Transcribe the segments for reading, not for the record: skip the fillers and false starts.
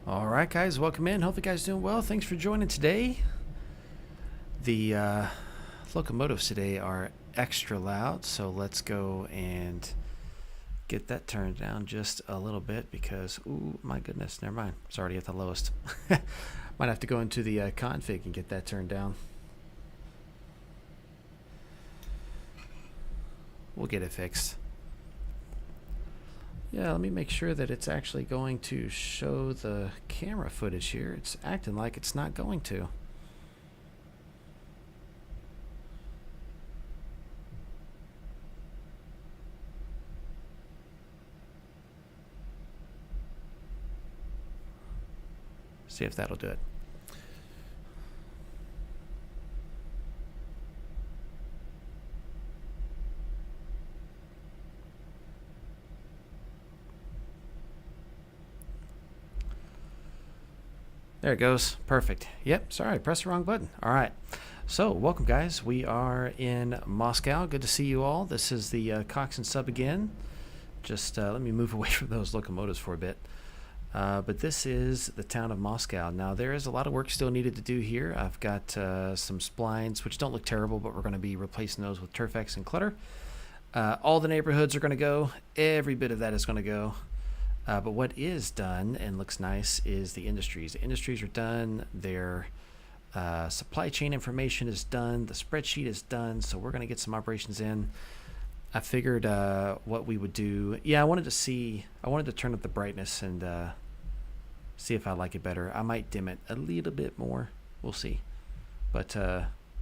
All right, guys, welcome in. Hope you guys doing well. Thanks for joining today. The locomotives today are extra loud, so let's go and get that turned down just a little bit because, ooh, my goodness, never mind. It's already at the lowest. Might have to go into the config and get that turned down. We'll get it fixed. Yeah, let me make sure that it's actually going to show the camera footage here. It's acting like it's not going to. See if that'll do it. There it goes. Perfect. Yep, sorry, I pressed the wrong button. All right. So, welcome, guys. We are in Moscow. Good to see you all. This is the Coxton Sub again. Just let me move away from those locomotives for a bit. But this is the town of Moscow. Now, there is a lot of work still needed to do here. I've got some splines, which don't look terrible, but we're going to be replacing those with Turfex and Clutter. All the neighborhoods are going to go. Every bit of that is going to go. But what is done and looks nice is the industries. The industries are done. Their supply chain information is done. The spreadsheet is done. So we're going to get some operations in. I figured what we would do. Yeah, I wanted to turn up the brightness and see if I like it better. I might dim it a little bit more. We'll see. But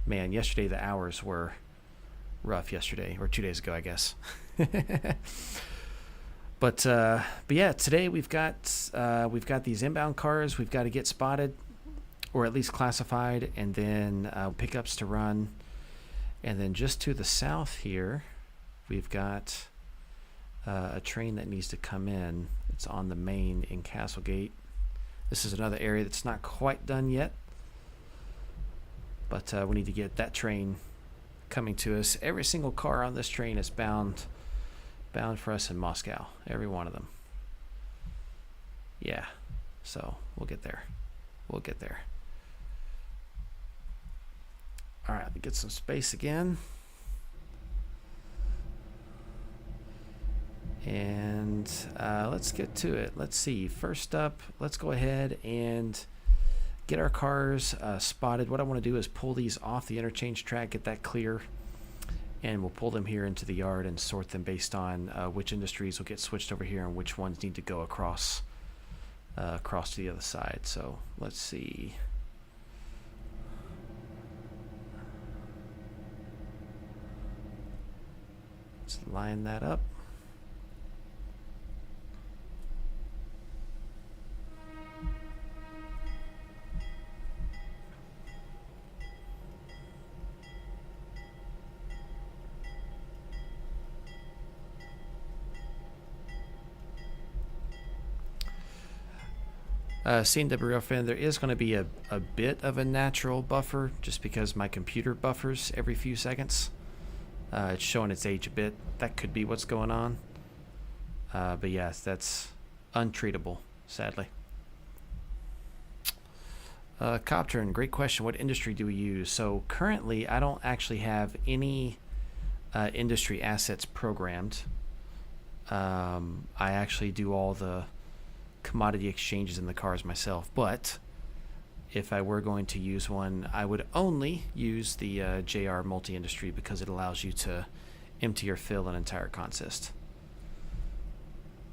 man, yesterday the hours were rough yesterday, or 2 days ago, I guess. But yeah, today we've got these inbound cars we've got to get spotted, or at least classified, and then pickups to run. And then just to the south here, we've got a train that needs to come in. It's on the main in Castlegate. This is another area that's not quite done yet, but we need to get that train coming to us. Every single car on this train is bound for us in Moscow, every one of them. Yeah, so we'll get there. All right, let me get some space again. And let's get to it. Let's see. First up, let's go ahead and get our cars spotted. What I want to do is pull these off the interchange track, get that clear. And we'll pull them here into the yard and sort them based on which industries will get switched over here and which ones need to go across to the other side. So let's see. Let's line that up. CNW fan, there is going to be a bit of a natural buffer just because my computer buffers every few seconds. It's showing its age a bit. That could be what's going on. But yes, that's untreatable, sadly. Coptern, great question. What industry do we use? So currently, I don't actually have any industry assets programmed. I actually do all the commodity exchanges in the cars myself, but if I were going to use one, I would only use the JR multi-industry because it allows you to empty or fill an entire consist.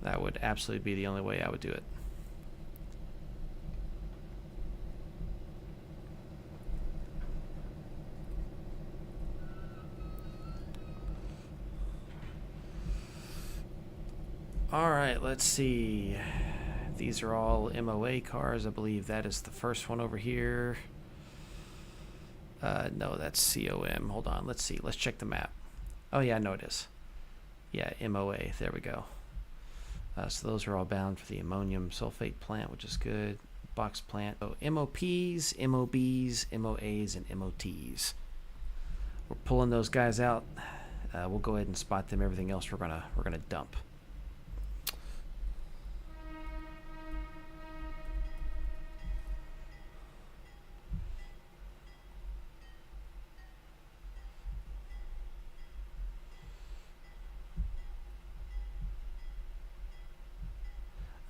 That would absolutely be the only way I would do it. All right, let's see. These are all MOA cars. I believe that is the first one over here. No, that's COM. Hold on. Let's see. Let's check the map. Oh, yeah, I know it is. Yeah, MOA. There we go. So those are all bound for the ammonium sulfate plant, which is good. Box plant. So MOPs, MOBs, MOAs, and MOTs. We're pulling those guys out. We'll go ahead and spot them. Everything else we're gonna dump.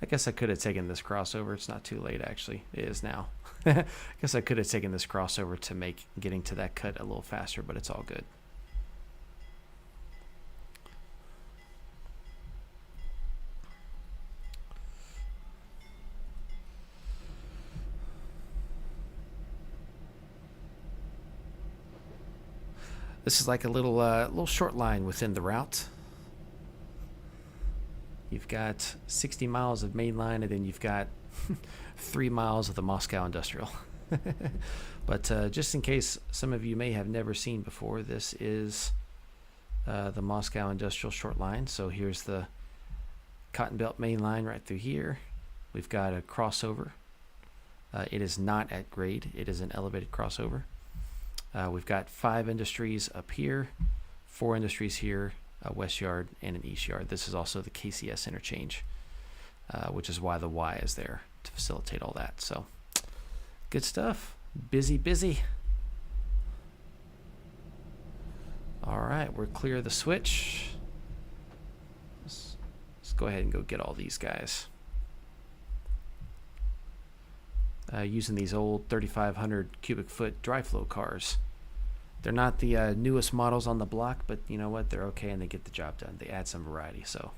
I guess I could have taken this crossover. It's not too late, actually. It is now. I guess I could have taken this crossover to make getting to that cut a little faster, but it's all good. This is like a little short line within the route. You've got 60 miles of main line, and then you've got 3 miles of the Moscow Industrial. But just in case some of you may have never seen before, this is the Moscow Industrial short line. So here's the Cotton Belt main line right through here. We've got a crossover. It is not at grade. It is an elevated crossover. We've got 5 industries up here, 4 industries here, a west yard and an east yard. This is also the KCS interchange, which is why the Y is there to facilitate all that. So good stuff. Busy, busy. All right, we're clear of the switch. Let's go ahead and go get all these guys. Using these old 3,500 cubic foot dry flow cars. They're not the newest models on the block, but you know what? They're okay and they get the job done. They add some variety, so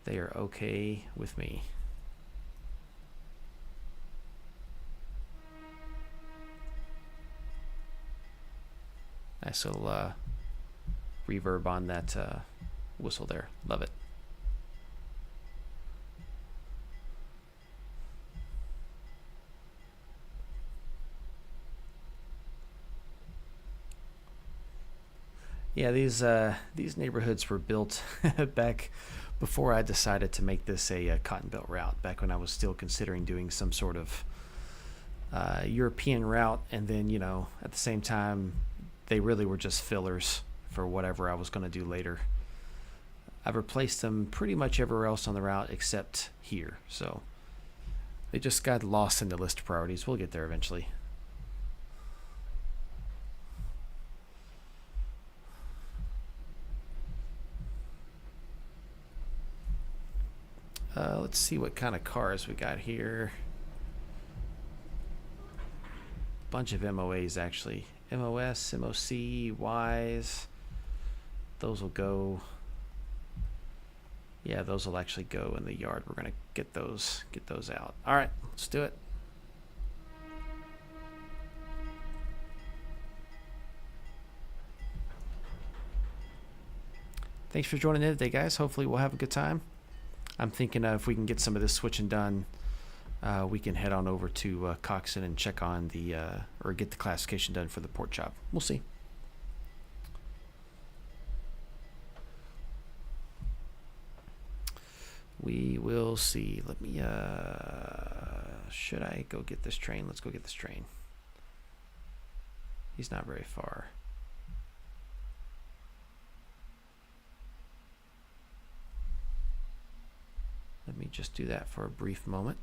they are okay with me. Nice little reverb on that whistle there. Love it. Yeah, these neighborhoods were built back before I decided to make this a Cotton Belt route, back when I was still considering doing some sort of European route, and then, you know, at the same time, they really were just fillers for whatever I was going to do later. I've replaced them pretty much everywhere else on the route except here, so they just got lost in the list of priorities. We'll get there eventually. Let's see what kind of cars we got here. Bunch of MOAs, actually. MOS, MOC, Ys. Those will go. Yeah, those will actually go in the yard. We're gonna get those out. All right, let's do it. Thanks for joining in today, guys. Hopefully we'll have a good time. I'm thinking if we can get some of this switching done, we can head on over to Coxton and check on the, or get the classification done for the port job. We'll see. We will see. Let me, should I go get this train? Let's go get this train. He's not very far. Let me just do that for a brief moment.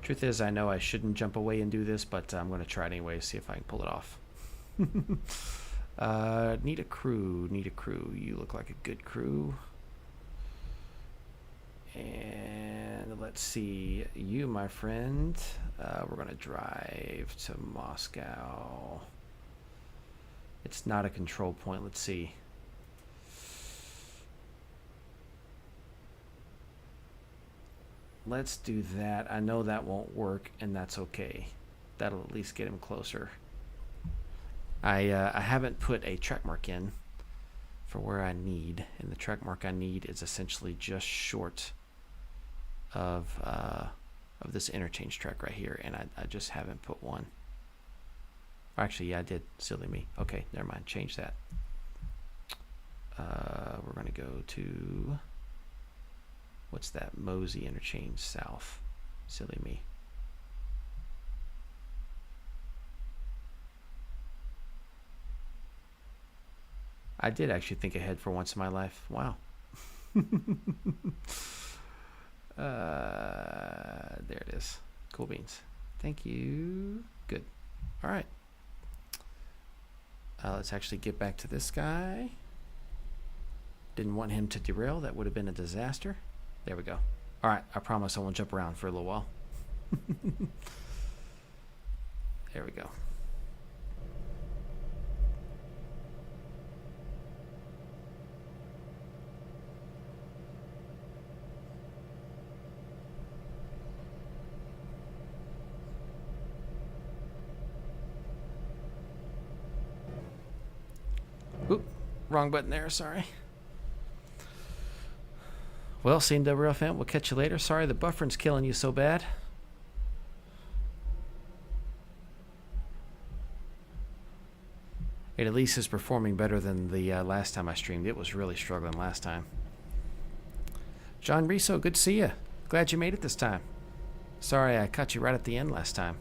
Truth is, I know I shouldn't jump away and do this, but I'm going to try it anyway, see if I can pull it off. Need a crew, need a crew. You look like a good crew. And let's see, you, my friend, we're going to drive to Moscow. It's not a control point. Let's see. Let's do that. I know that won't work, and that's okay. That'll at least get him closer. I haven't put a track mark in for where I need, and the track mark I need is essentially just short of this interchange track right here, and I just haven't put one. Actually, yeah, I did. Silly me. Okay, never mind. Change that. We're going to go to... What's that? Mosey interchange south. Silly me. I did actually think ahead for once in my life. Wow. There it is. Cool beans. Thank you. Good. All right. Let's actually get back to this guy. Didn't want him to derail. That would have been a disaster. There we go. All right, I promise I won't jump around for a little while. There we go. Oop, wrong button there, sorry. Well, CNWFM, we'll catch you later. Sorry the buffering's killing you so bad. It at least is performing better than the last time I streamed. It was really struggling last time. John Riso, good to see you. Glad you made it this time. Sorry I caught you right at the end last time.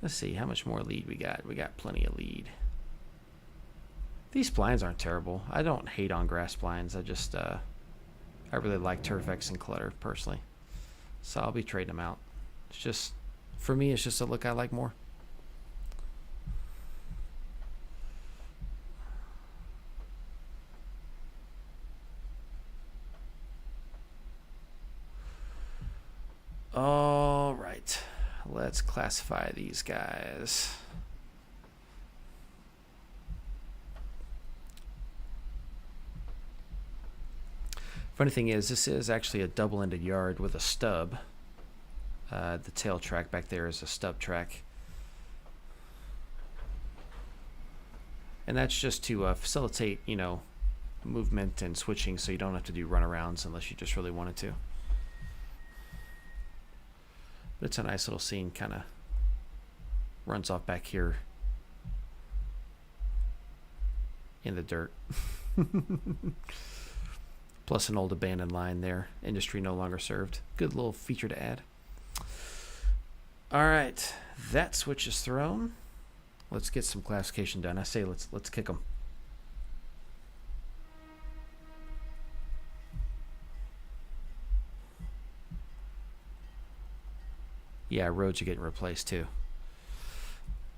Let's see, how much more lead we got? We got plenty of lead. These splines aren't terrible. I don't hate on grass splines. I just, I really like Turfex and Clutter, personally. So I'll be trading them out. It's just, for me, it's just a look I like more. All right, let's classify these guys. Funny thing is, this is actually a double-ended yard with a stub. The tail track back there is a stub track. And that's just to facilitate, you know, movement and switching so you don't have to do runarounds unless you just really wanted to. But it's a nice little scene, kind of runs off back here in the dirt. Plus an old abandoned line there. Industry no longer served. Good little feature to add. All right, that switch is thrown. Let's get some classification done. I say let's kick them. Yeah, roads are getting replaced too.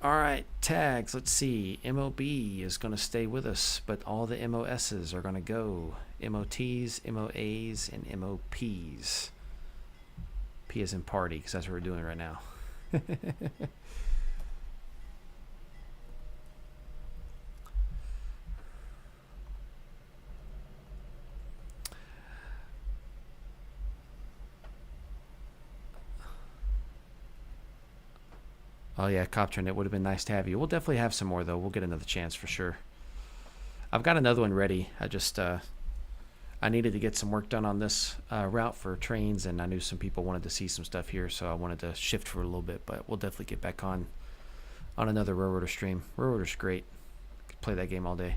All right, tags. Let's see. MOB is going to stay with us, but all the MOSs are going to go. MOTs, MOAs, and MOPs. P is in party, because that's what we're doing right now. Oh yeah, Coptrin, it would have been nice to have you. We'll definitely have some more though. We'll get another chance for sure. I've got another one ready. I just I needed to get some work done on this route for Trainz, and I knew some people wanted to see some stuff here, so I wanted to shift for a little bit. But we'll definitely get back on another Railroader stream. Railroader's great. Could play that game all day.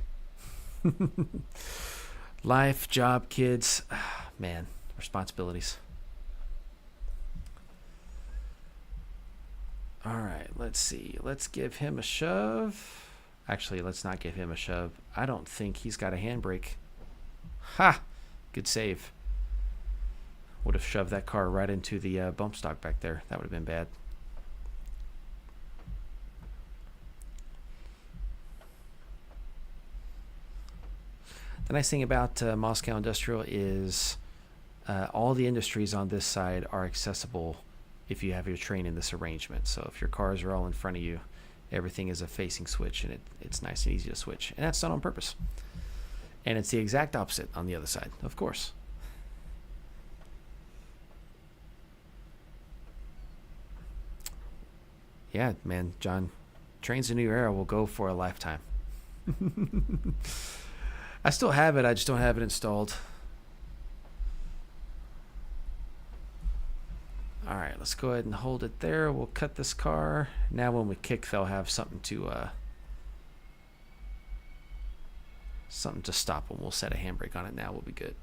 Life, job, kids, man, responsibilities. All right, let's see. Let's give him a shove. Actually, let's not give him a shove. I don't think he's got a handbrake. Ha! Good save. Would have shoved that car right into the bump stock back there. That would have been bad. The nice thing about Moscow Industrial is all the industries on this side are accessible if you have your train in this arrangement. So if your cars are all in front of you, everything is a facing switch, and it's nice and easy to switch. And that's done on purpose. And it's the exact opposite on the other side, of course. Yeah, man, John, Trainz a New Era will go for a lifetime. I still have it, I just don't have it installed. All right, let's go ahead and hold it there. We'll cut this car. Now when we kick, they'll have something to stop them. We'll set a handbrake on it now. We'll be good.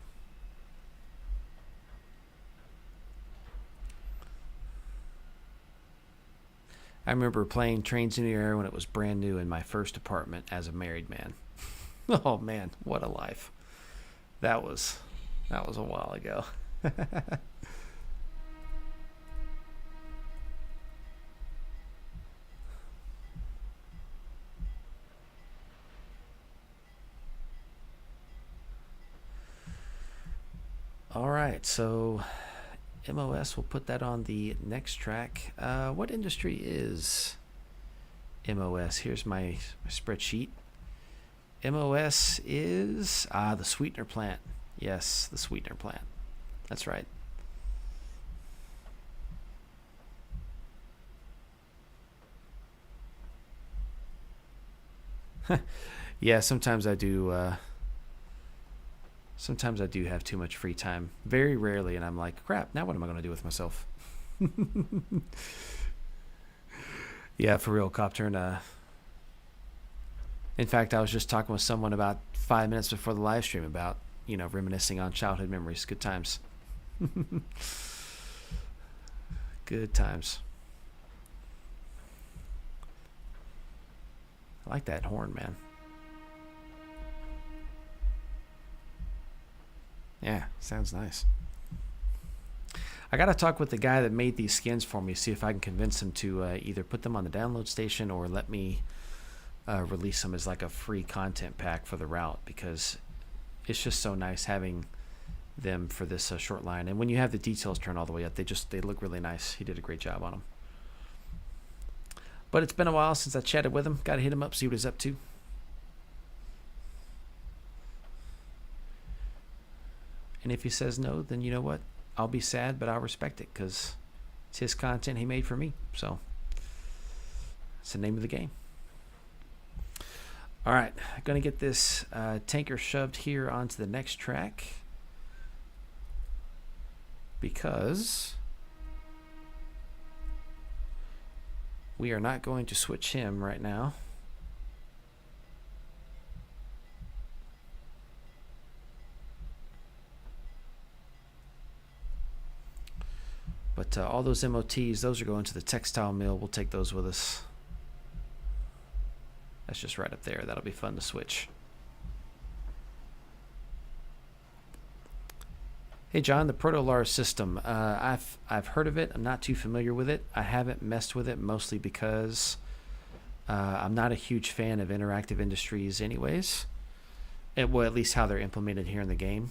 I remember playing Trainz New Era when it was brand new in my first apartment as a married man. Oh man, what a life. That was a while ago. All right, so MOS, we'll put that on the next track. What industry is MOS? Here's my spreadsheet. MOS is the sweetener plant. Yes, the sweetener plant. That's right. Yeah, sometimes I do. Sometimes I do have too much free time. Very rarely, and I'm like, crap. Now what am I going to do with myself? Yeah, for real, Copturn. In fact, I was just talking with someone about 5 minutes before the live stream about reminiscing on childhood memories. Good times. Good times. I like that horn, man. Yeah, sounds nice. I gotta talk with the guy that made these skins for me, see if I can convince him to either put them on the download station or let me release them as like a free content pack for the route, because it's just so nice having them for this short line. And when you have the details turned all the way up, they look really nice. He did a great job on them. But it's been a while since I chatted with him. Gotta hit him up, see what he's up to. And if he says no, then you know what? I'll be sad, but I'll respect it, because it's his content he made for me. So it's the name of the game. All right, going to get this tanker shoved here onto the next track, because we are not going to switch him right now. But all those MOTs, those are going to the textile mill. We'll take those with us. That's just right up there. That'll be fun to switch. Hey John, the Proto-Lars system. I've heard of it. I'm not too familiar with it. I haven't messed with it, mostly because I'm not a huge fan of interactive industries anyways. Well, at least how they're implemented here in the game.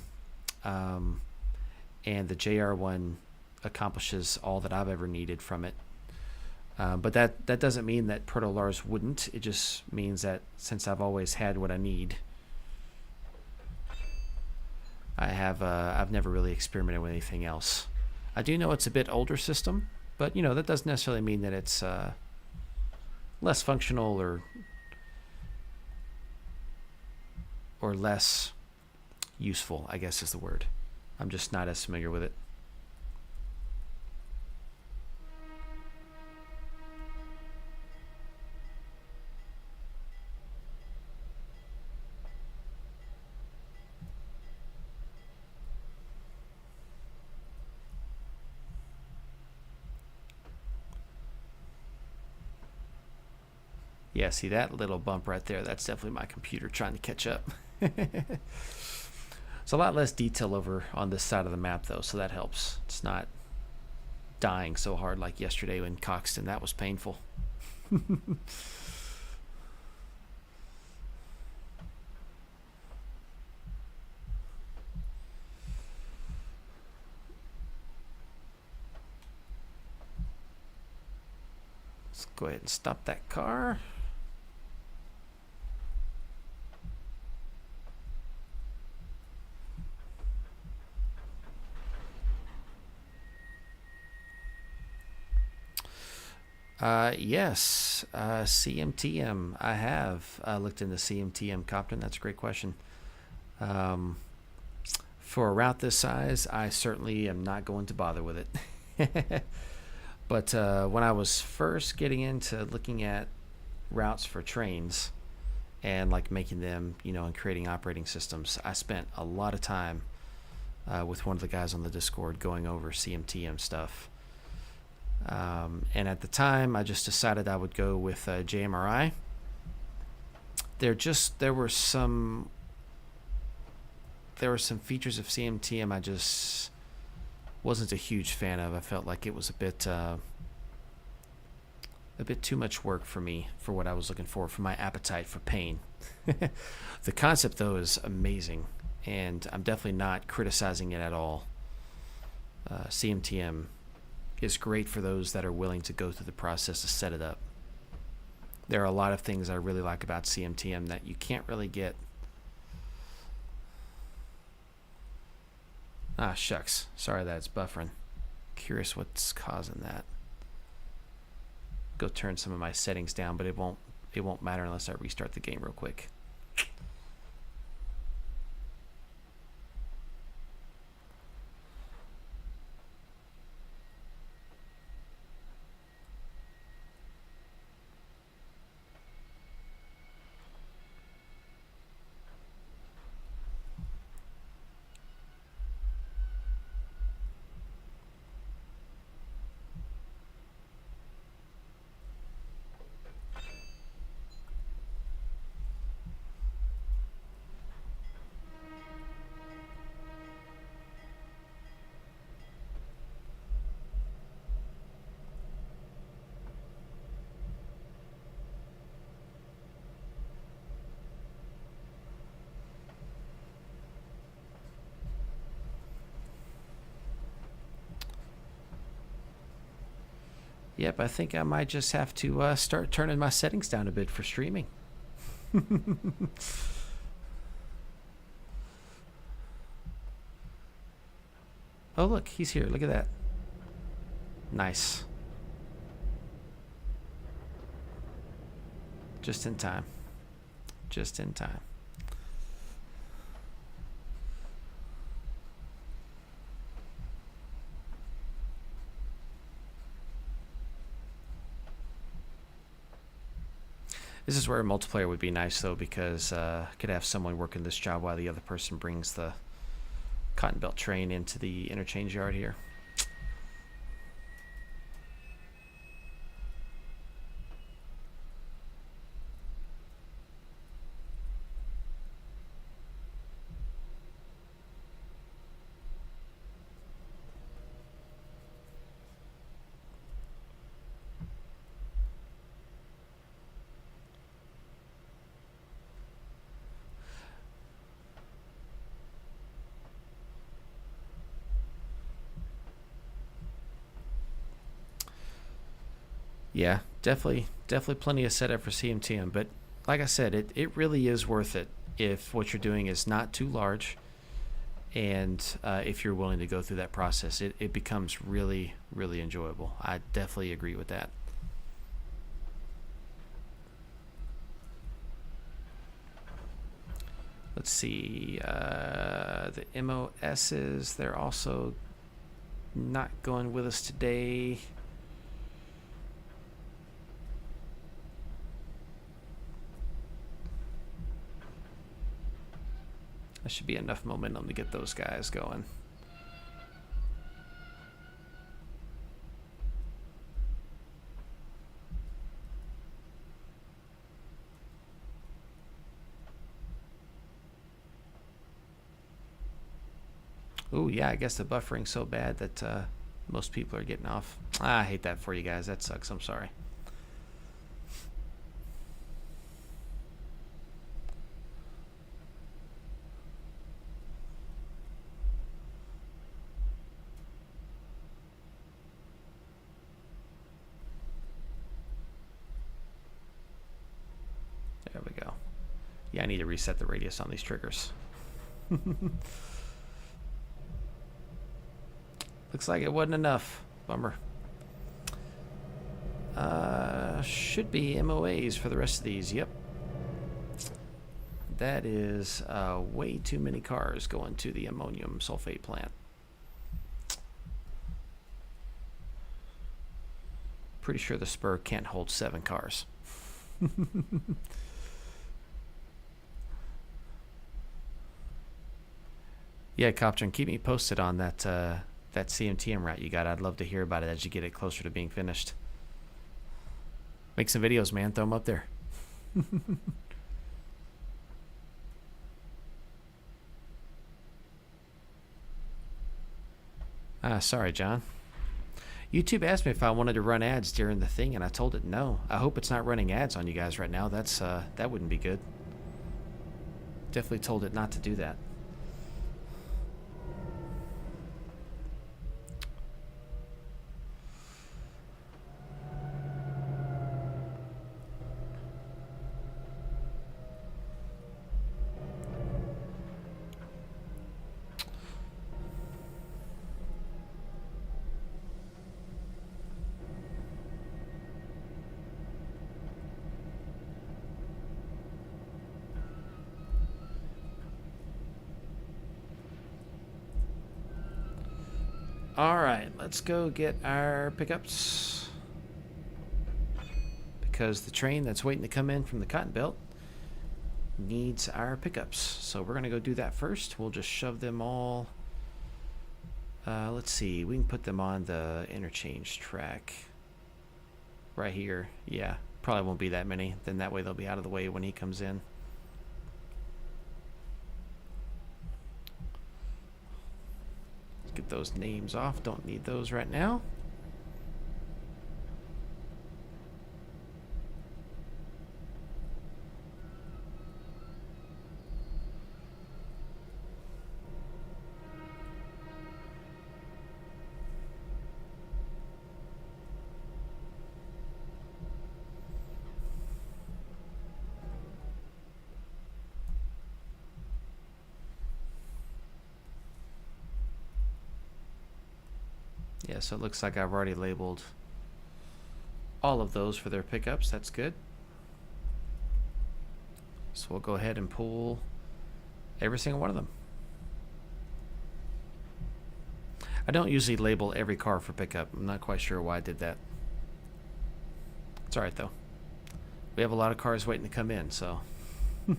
And the JR one accomplishes all that I've ever needed from it. But that doesn't mean that Proto-Lars wouldn't. It just means that since I've always had what I need, I've never really experimented with anything else. I do know it's a bit older system, but that doesn't necessarily mean that it's less functional or less useful, I guess is the word. I'm just not as familiar with it. Yeah, see that little bump right there? That's definitely my computer trying to catch up. It's a lot less detail over on this side of the map, though, so that helps. It's not dying so hard like yesterday in Coxton. That was painful. Let's go ahead and stop that car. Yes, CMTM. I have looked into CMTM, Copton. That's a great question. For a route this size, I certainly am not going to bother with it. But when I was first getting into looking at routes for Trainz and like making them, and creating operating systems, I spent a lot of time with one of the guys on the Discord going over CMTM stuff. And at the time, I just decided I would go with JMRI. There were some features of CMTM I just wasn't a huge fan of. I felt like it was a bit too much work for me for what I was looking for my appetite for pain. The concept, though, is amazing, and I'm definitely not criticizing it at all. CMTM is great for those that are willing to go through the process to set it up. There are a lot of things I really like about CMTM that you can't really get. Ah, shucks. Sorry that it's buffering. Curious what's causing that. Go turn some of my settings down, but it won't matter unless I restart the game real quick. Yep, I think I might just have to start turning my settings down a bit for streaming. Oh, look, he's here. Look at that. Nice. Just in time. Just in time. This is where multiplayer would be nice, though, because could have someone working this job while the other person brings the cotton belt train into the interchange yard here. Yeah, definitely plenty of setup for CMTM, but like I said, it really is worth it if what you're doing is not too large, and if you're willing to go through that process, it becomes really, really enjoyable. I definitely agree with that. Let's see, the MOSs, they're also not going with us today. That should be enough momentum to get those guys going. Oh yeah, I guess the buffering's so bad that most people are getting off. I hate that for you guys. That sucks. I'm sorry. There we go. Yeah, I need to reset the radius on these triggers. Looks like it wasn't enough. Bummer. Should be MOAs for the rest of these. Yep. That is way too many cars going to the ammonium sulfate plant. Pretty sure the spur can't hold 7 cars. Yeah, Copton, keep me posted on that that CMTM route you got. I'd love to hear about it as you get it closer to being finished. Make some videos, man. Throw them up there. Sorry, John. YouTube asked me if I wanted to run ads during the thing, and I told it no. I hope it's not running ads on you guys right now. That's that wouldn't be good. Definitely told it not to do that. All right, let's go get our pickups. Because the train that's waiting to come in from the Cotton Belt needs our pickups. So we're going to go do that first. We'll just shove them all. Let's see. We can put them on the interchange track. Right here. Yeah, probably won't be that many. Then that way they'll be out of the way when he comes in. Get those names off. Don't need those right now. Yeah, so it looks like I've already labeled all of those for their pickups. That's good. So we'll go ahead and pull every single one of them. I don't usually label every car for pickup. I'm not quite sure why I did that. It's alright though. We have a lot of cars waiting to come in, so. But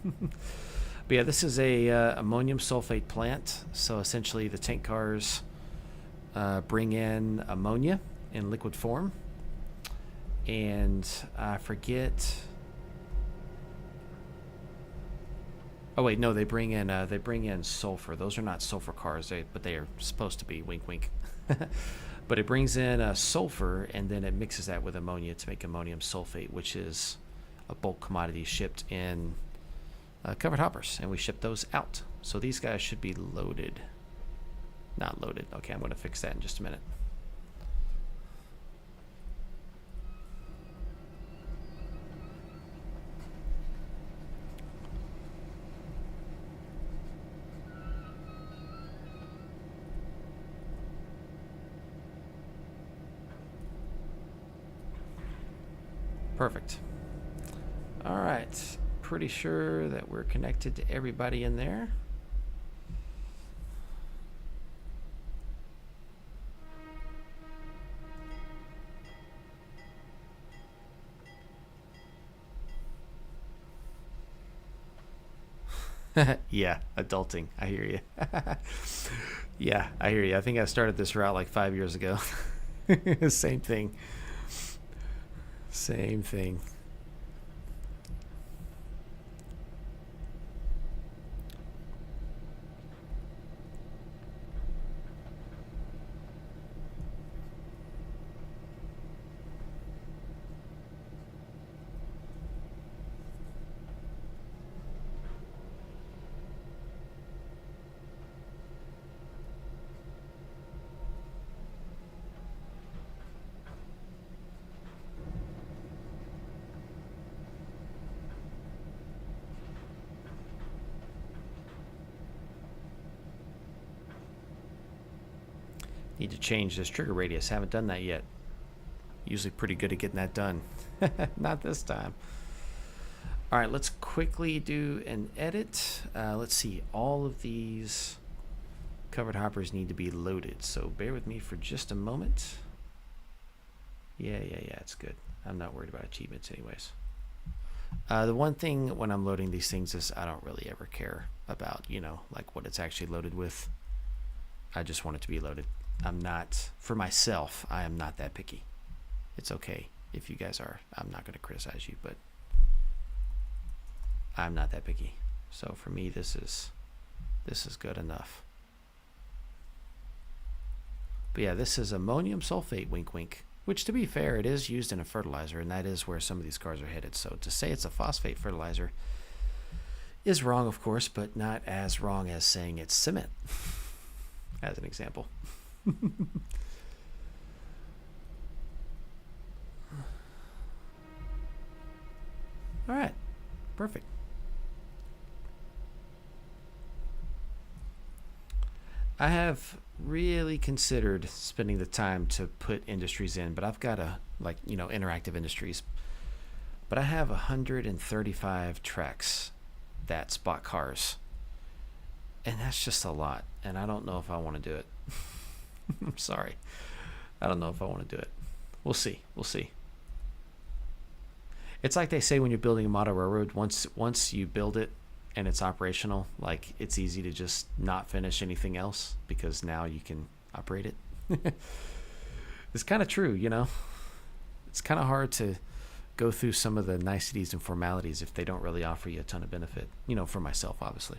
yeah, this is a ammonium sulfate plant. So essentially the tank cars bring in ammonia in liquid form, and I forget. Oh wait, no, they bring in sulfur. Those are not sulfur cars, but they are supposed to be. Wink, wink. But it brings in sulfur, and then it mixes that with ammonia to make ammonium sulfate, which is a bulk commodity shipped in covered hoppers, and we ship those out. So these guys should be loaded. Not loaded. Okay, I'm going to fix that in just a minute. Perfect. All right. Pretty sure that we're connected to everybody in there. Yeah, adulting. I hear you. Yeah, I hear you. I think I started this route like 5 years ago. Same thing. Same thing. Need to change this trigger radius. Haven't done that yet. Usually pretty good at getting that done. Not this time. All right, let's quickly do an edit. Let's see. All of these covered hoppers need to be loaded. So bear with me for just a moment. Yeah, it's good. I'm not worried about achievements anyways. The one thing when I'm loading these things is I don't really ever care about, like what it's actually loaded with. I just want it to be loaded. I'm not, for myself, I am not that picky. It's okay if you guys are. I'm not going to criticize you, but I'm not that picky. So for me, this is good enough. But yeah, this is ammonium sulfate, wink, wink, which to be fair, it is used in a fertilizer, and that is where some of these cars are headed. So to say it's a phosphate fertilizer is wrong, of course, but not as wrong as saying it's cement, as an example. All right, perfect. I have really considered spending the time to put industries in, but I've got interactive industries. But I have 135 tracks that spot cars, and that's just a lot, and I don't know if I want to do it. I'm sorry. I don't know if I want to do it. We'll see. We'll see. It's like they say when you're building a model railroad, once you build it and it's operational, like it's easy to just not finish anything else because now you can operate it. It's kind of true, you know. It's kind of hard to go through some of the niceties and formalities if they don't really offer you a ton of benefit, you know, for myself, obviously.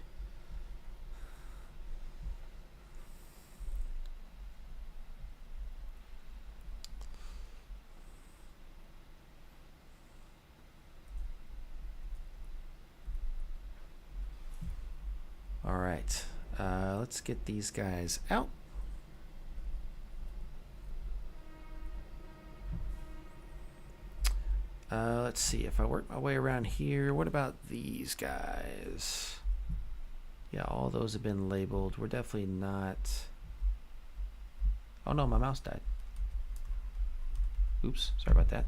All right, let's get these guys out. Let's see if I work my way around here. What about these guys? Yeah, all those have been labeled. We're definitely not. Oh no, my mouse died. Oops, sorry about that.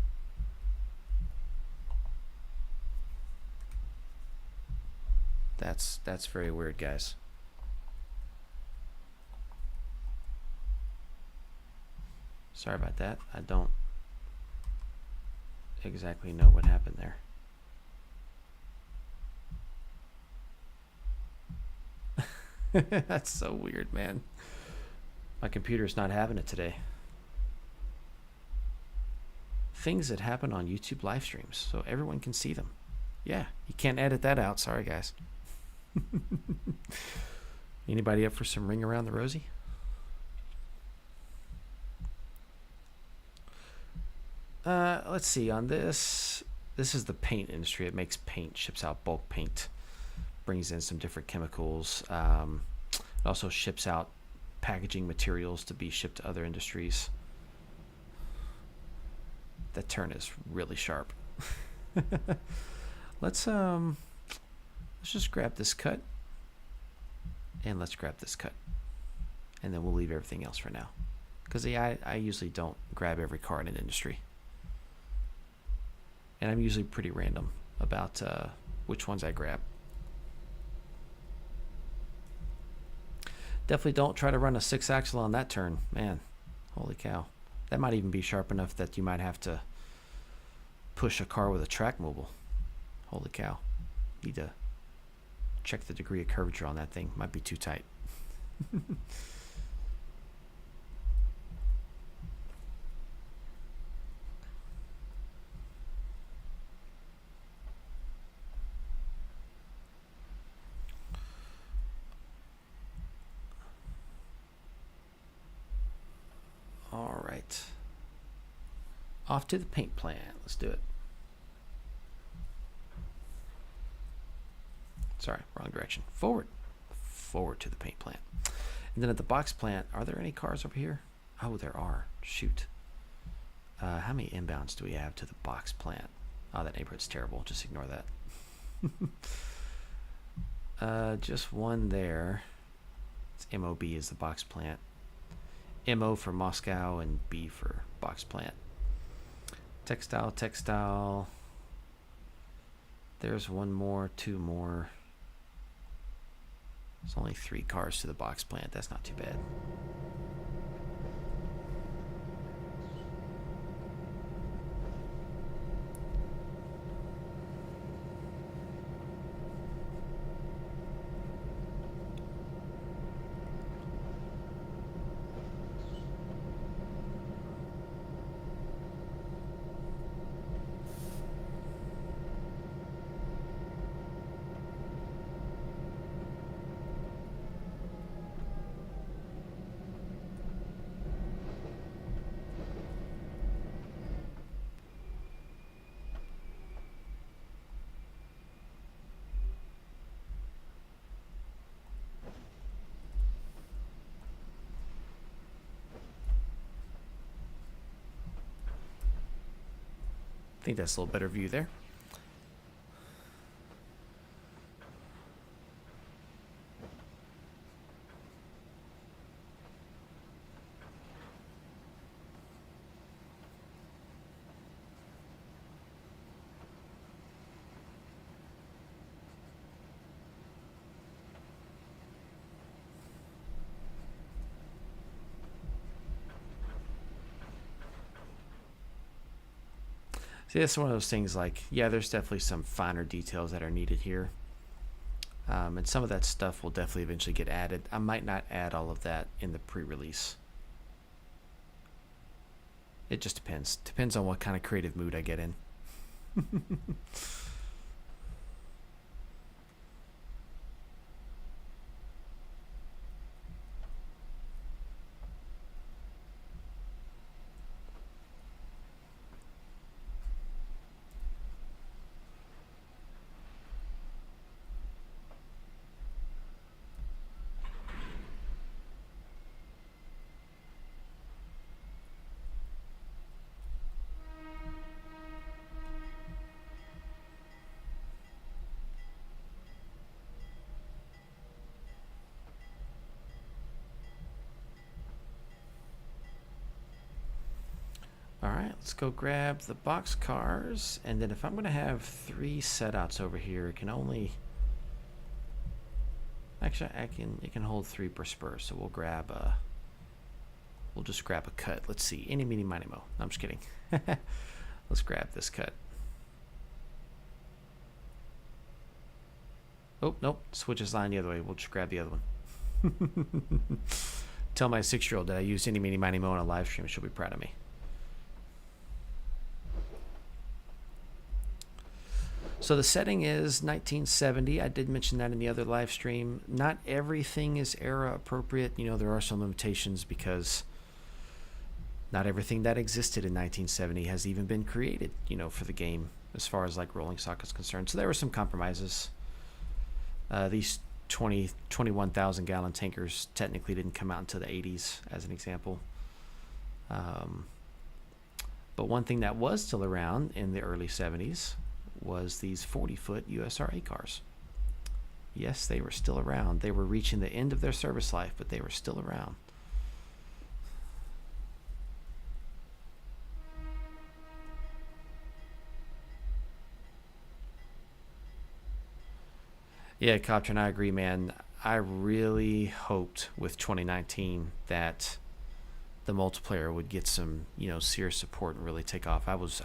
That's very weird, guys. Sorry about that. I don't exactly know what happened there. That's so weird, man. My computer's not having it today. Things that happen on YouTube live streams so everyone can see them. Yeah, you can't edit that out. Sorry, guys. Anybody up for some Ring Around the Rosie? Let's see. On this is the paint industry. It makes paint, ships out bulk paint, brings in some different chemicals. It also ships out packaging materials to be shipped to other industries. That turn is really sharp. Let's just grab this cut, and let's grab this cut, and then we'll leave everything else for now. Because I usually don't grab every car in an industry. And I'm usually pretty random about which ones I grab. Definitely don't try to run a 6-axle on that turn. Man, holy cow. That might even be sharp enough that you might have to push a car with a track mobile. Holy cow. Need to check the degree of curvature on that thing. Might be too tight. All right. Off to the paint plant. Let's do it. Sorry, wrong direction. Forward. Forward to the paint plant. And then at the box plant, are there any cars over here? Oh, there are. Shoot. How many inbounds do we have to the box plant? Oh, that neighborhood's terrible. Just ignore that. Just one there. It's MOB is the box plant. MO for Moscow and B for box plant. Textile, textile. There's one more, two more. There's only 3 cars to the box plant. That's not too bad. I think that's a little better view there. See, that's one of those things like, yeah, there's definitely some finer details that are needed here. And some of that stuff will definitely eventually get added. I might not add all of that in the pre-release. It just depends. Depends on what kind of creative mood I get in. All right, let's go grab the box cars, and then if I'm going to have 3 setouts over here, it can only... Actually, it can hold 3 per spur, so we'll grab a... We'll just grab a cut. Let's see, any, meeny, miny, mo. No, I'm just kidding. Let's grab this cut. Oh, nope, switches line the other way. We'll just grab the other one. Tell my 6-year-old that I used any, meeny, miny, mo on a live stream. She'll be proud of me. So the setting is 1970. I did mention that in the other live stream. Not everything is era appropriate. You know, there are some limitations because not everything that existed in 1970 has even been created, you know, for the game as far as like rolling stock is concerned. So there were some compromises. These 21,000 gallon tankers technically didn't come out until the 80s as an example. But one thing that was still around in the early 70s was these 40-foot USRA cars. Yes, they were still around. They were reaching the end of their service life, but they were still around. Yeah, Copter, and I agree, man. I really hoped with 2019 that the multiplayer would get some, you know, serious support and really take off. I was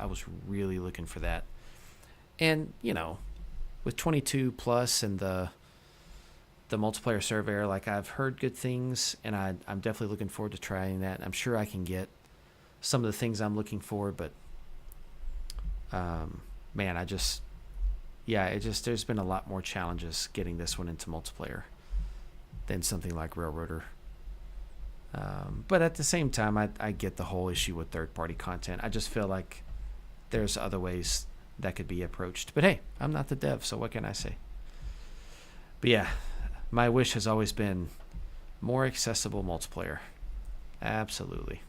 really looking for that. And, you know, with 22 plus and the multiplayer surveyor, like I've heard good things, and I'm definitely looking forward to trying that. I'm sure I can get some of the things I'm looking for, but man, there's been a lot more challenges getting this one into multiplayer than something like Railroader. But at the same time, I get the whole issue with third-party content. I just feel like there's other ways that could be approached. But hey, I'm not the dev, so what can I say? But yeah, my wish has always been more accessible multiplayer. Absolutely.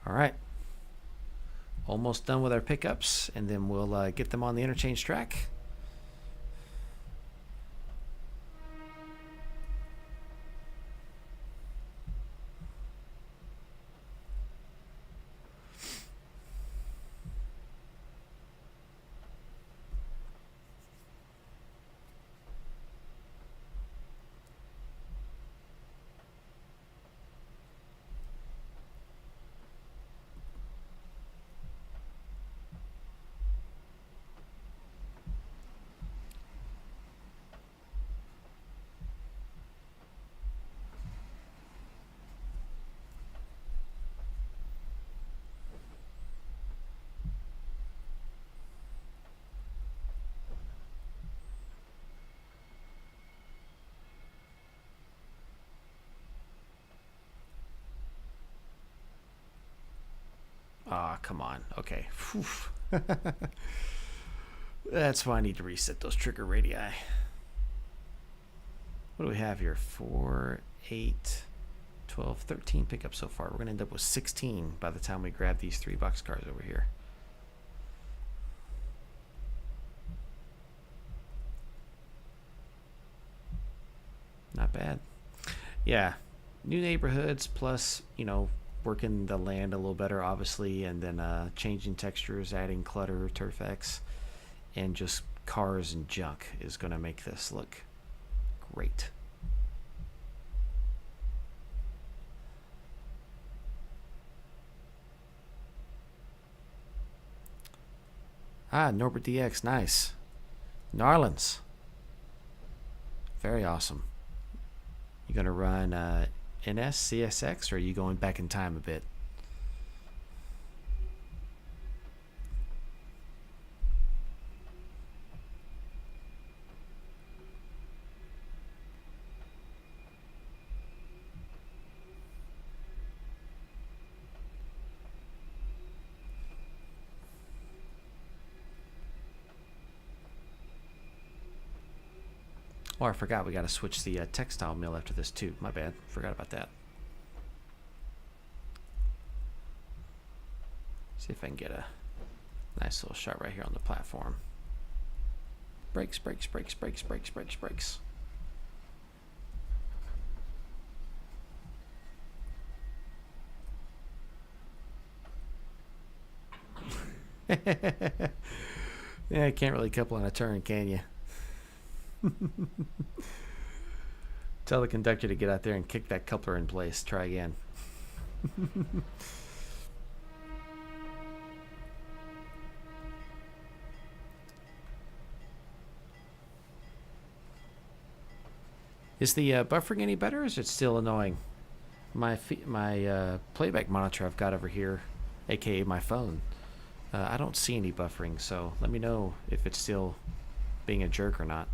All right. Almost done with our pickups, and then we'll get them on the interchange track. Ah, come on. Okay. That's why I need to reset those trigger radii. What do we have here? 4, 8, 12, 13 pickups so far. We're going to end up with 16 by the time we grab these 3 boxcars over here. Not bad. Yeah. New neighborhoods plus, you know, working the land a little better, obviously, and then changing textures, adding clutter, turf X, and just cars and junk is going to make this look Great. Ah, Norbert DX, nice. Narlands. Very awesome. You gonna run NS, CSX, or are you going back in time a bit? Oh, I forgot we got to switch the textile mill after this too. My bad. Forgot about that. See if I can get a nice little shot right here on the platform. Brakes, brakes, brakes, brakes, brakes, brakes, brakes. Yeah, I can't really couple on a turn, can you? Tell the conductor to get out there and kick that coupler in place. Try again. Is the buffering any better, or is it still annoying? My playback monitor I've got over here, aka my phone, I don't see any buffering, so let me know if it's still being a jerk or not.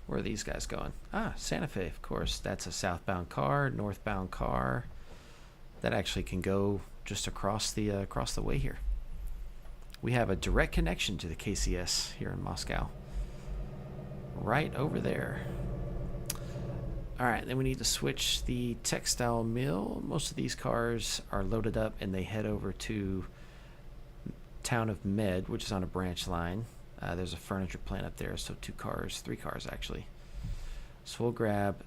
Where are these guys going? Ah, Santa Fe, of course. That's a southbound car, northbound car. That actually can go just across the way here. We have a direct connection to the KCS here in Moscow. Right over there. All right, then we need to switch the textile mill. Most of these cars are loaded up and they head over to town of Med, which is on a branch line. There's a furniture plant up there, so 2 cars, 3 cars actually. So we'll grab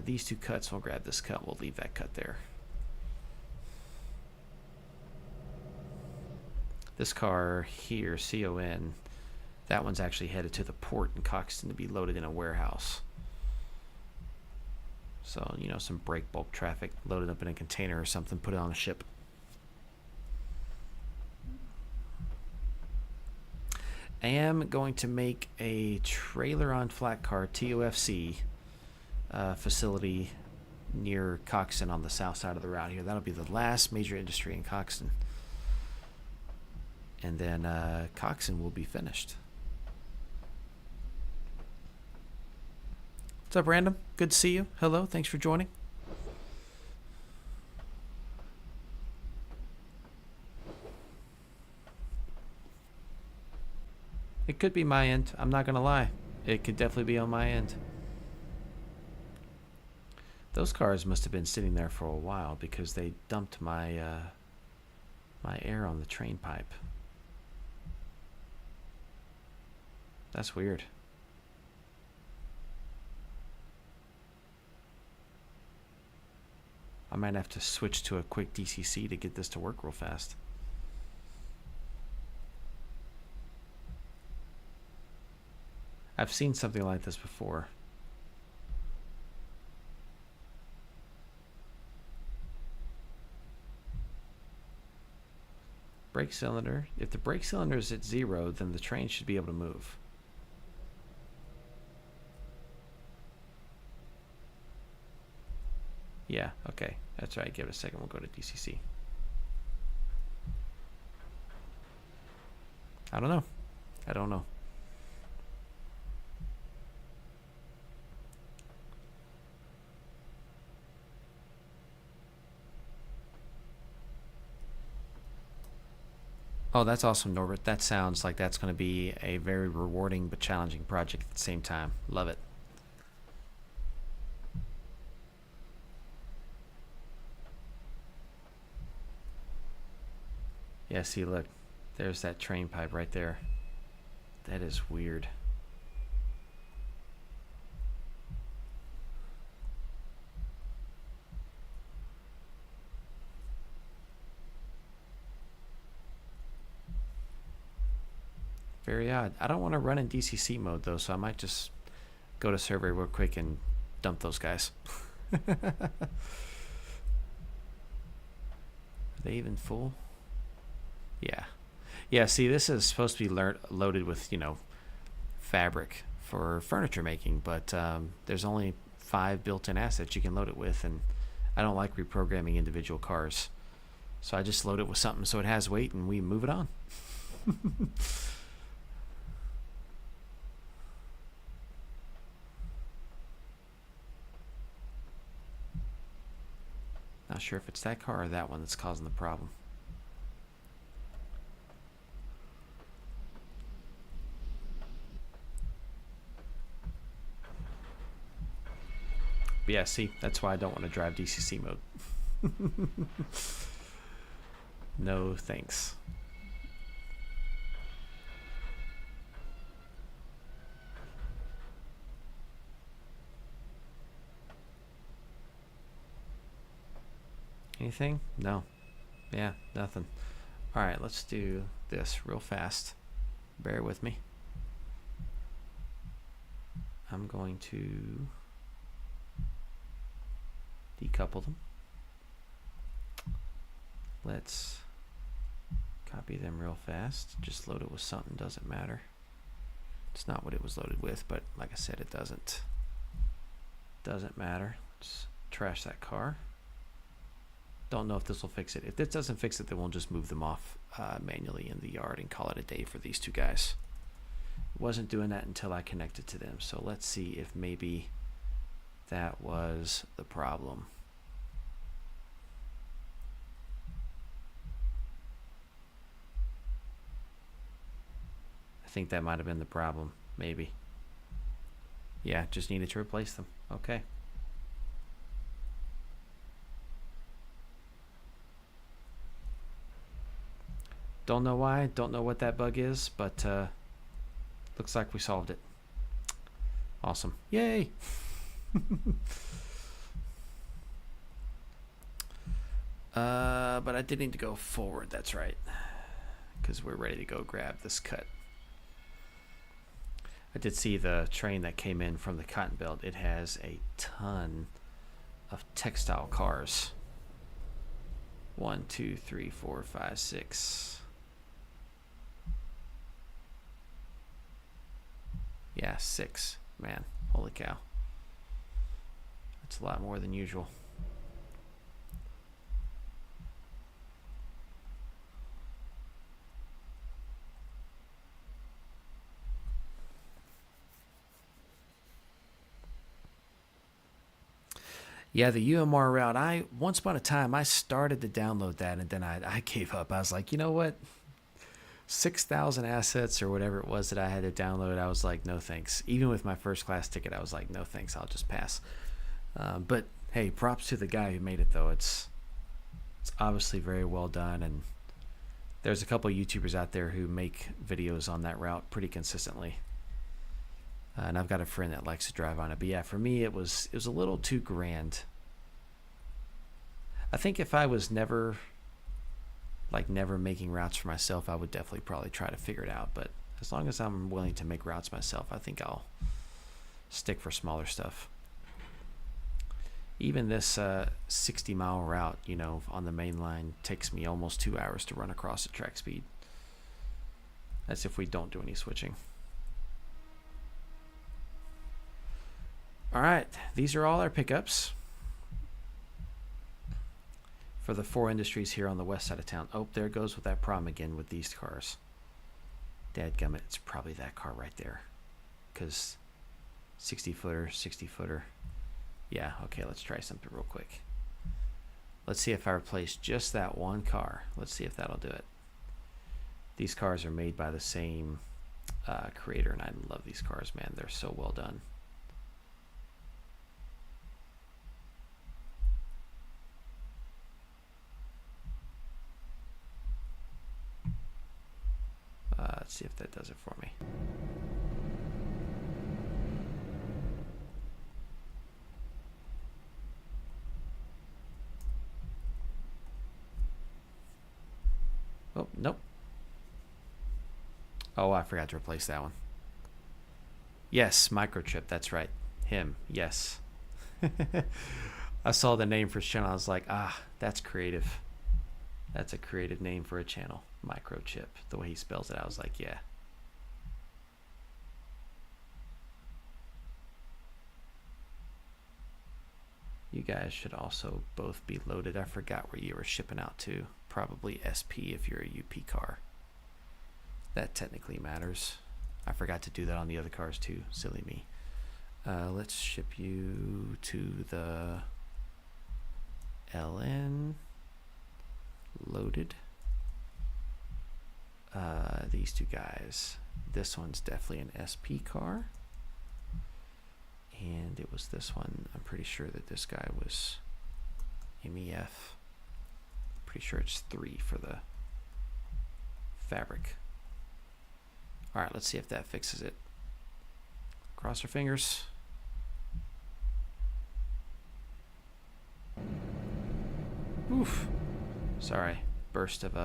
these 2 cuts. We'll grab this cut. We'll leave that cut there. This car here, CON, that one's actually headed to the port in Coxton to be loaded in a warehouse. So, you know, some break bulk traffic, loaded up in a container or something, put it on a ship. I am going to make a trailer on flat car TOFC facility near Coxton on the south side of the route here. That'll be the last major industry in Coxton. And then Coxton will be finished. What's up, Random? Good to see you. Hello, thanks for joining. It could be my end. I'm not going to lie. It could definitely be on my end. Those cars must have been sitting there for a while because they dumped my my air on the train pipe. That's weird. I might have to switch to a quick DCC to get this to work real fast. I've seen something like this before. Brake cylinder. If the brake cylinder is at 0, then the train should be able to move. Yeah, okay. That's right. Give it a second. We'll go to DCC. I don't know. I don't know. Oh, that's awesome, Norbert. That sounds like that's going to be a very rewarding but challenging project at the same time. Love it. Yeah, see, look. There's that train pipe right there. That is weird. Very odd. I don't want to run in DCC mode though, so I might just go to survey real quick and dump those guys. Are they even full? Yeah. Yeah, see, this is supposed to be loaded with, you know, fabric for furniture making, but there's only 5 built-in assets you can load it with, and I don't like reprogramming individual cars. So I just load it with something so it has weight and we move it on. Not sure if it's that car or that one that's causing the problem. But yeah, see, that's why I don't want to drive DCC mode. No thanks. Anything? No. Yeah, nothing. All right, let's do this real fast. Bear with me. I'm going to decouple them. Let's copy them real fast. Just load it with something, doesn't matter. It's not what it was loaded with, but like I said, it doesn't matter. Let's trash that car. Don't know if this will fix it. If this doesn't fix it, then we'll just move them off manually in the yard and call it a day for these two guys. Wasn't doing that until I connected to them. So let's see if maybe that was the problem. I think that might have been the problem, maybe. Yeah, just needed to replace them. Okay. Don't know why, don't know what that bug is, but looks like we solved it. Awesome. Yay! But I did need to go forward, that's right. Because we're ready to go grab this cut. I did see the train that came in from the Cotton Belt. It has a ton of textile cars. 1, 2, 3, 4, 5, 6. Yeah, 6. Man, holy cow. That's a lot more than usual. Yeah, the UMR route, once upon a time, I started to download that, and then I gave up. I was like, you know what? 6,000 assets or whatever it was that I had to download, I was like, no thanks. Even with my first class ticket, I was like, no thanks, I'll just pass. But hey, props to the guy who made it, though. It's obviously very well done, and there's a couple of YouTubers out there who make videos on that route pretty consistently. And I've got a friend that likes to drive on it. But yeah, for me, it was a little too grand. I think if I was never making routes for myself, I would definitely probably try to figure it out. But as long as I'm willing to make routes myself, I think I'll stick for smaller stuff. Even this 60-mile route, you know, on the main line takes me almost 2 hours to run across at track speed. That's if we don't do any switching. All right, these are all our pickups for the 4 industries here on the west side of town. Oh, there it goes with that problem again with these cars. Dadgummit, it's probably that car right there. Because 60-footer, 60-footer. Yeah, okay, let's try something real quick. Let's see if I replace just that one car. Let's see if that'll do it. These cars are made by the same creator, and I love these cars, man. They're so well done. Let's see if that does it for me. Oh, nope. Oh, I forgot to replace that one. Yes, microchip. That's right. Him. Yes. I saw the name for his channel. I was like, ah, that's creative. That's a creative name for a channel. Microchip. The way he spells it, I was like, yeah. You guys should also both be loaded. I forgot where you were shipping out to. Probably SP if you're a UP car. That technically matters. I forgot to do that on the other cars too. Silly me. Let's ship you to the LN. Loaded. These two guys. This one's definitely an SP car. And it was this one. I'm pretty sure that this guy was MEF. Pretty sure it's 3 for the fabric. All right, let's see if that fixes it. Cross our fingers. Oof. Sorry, burst of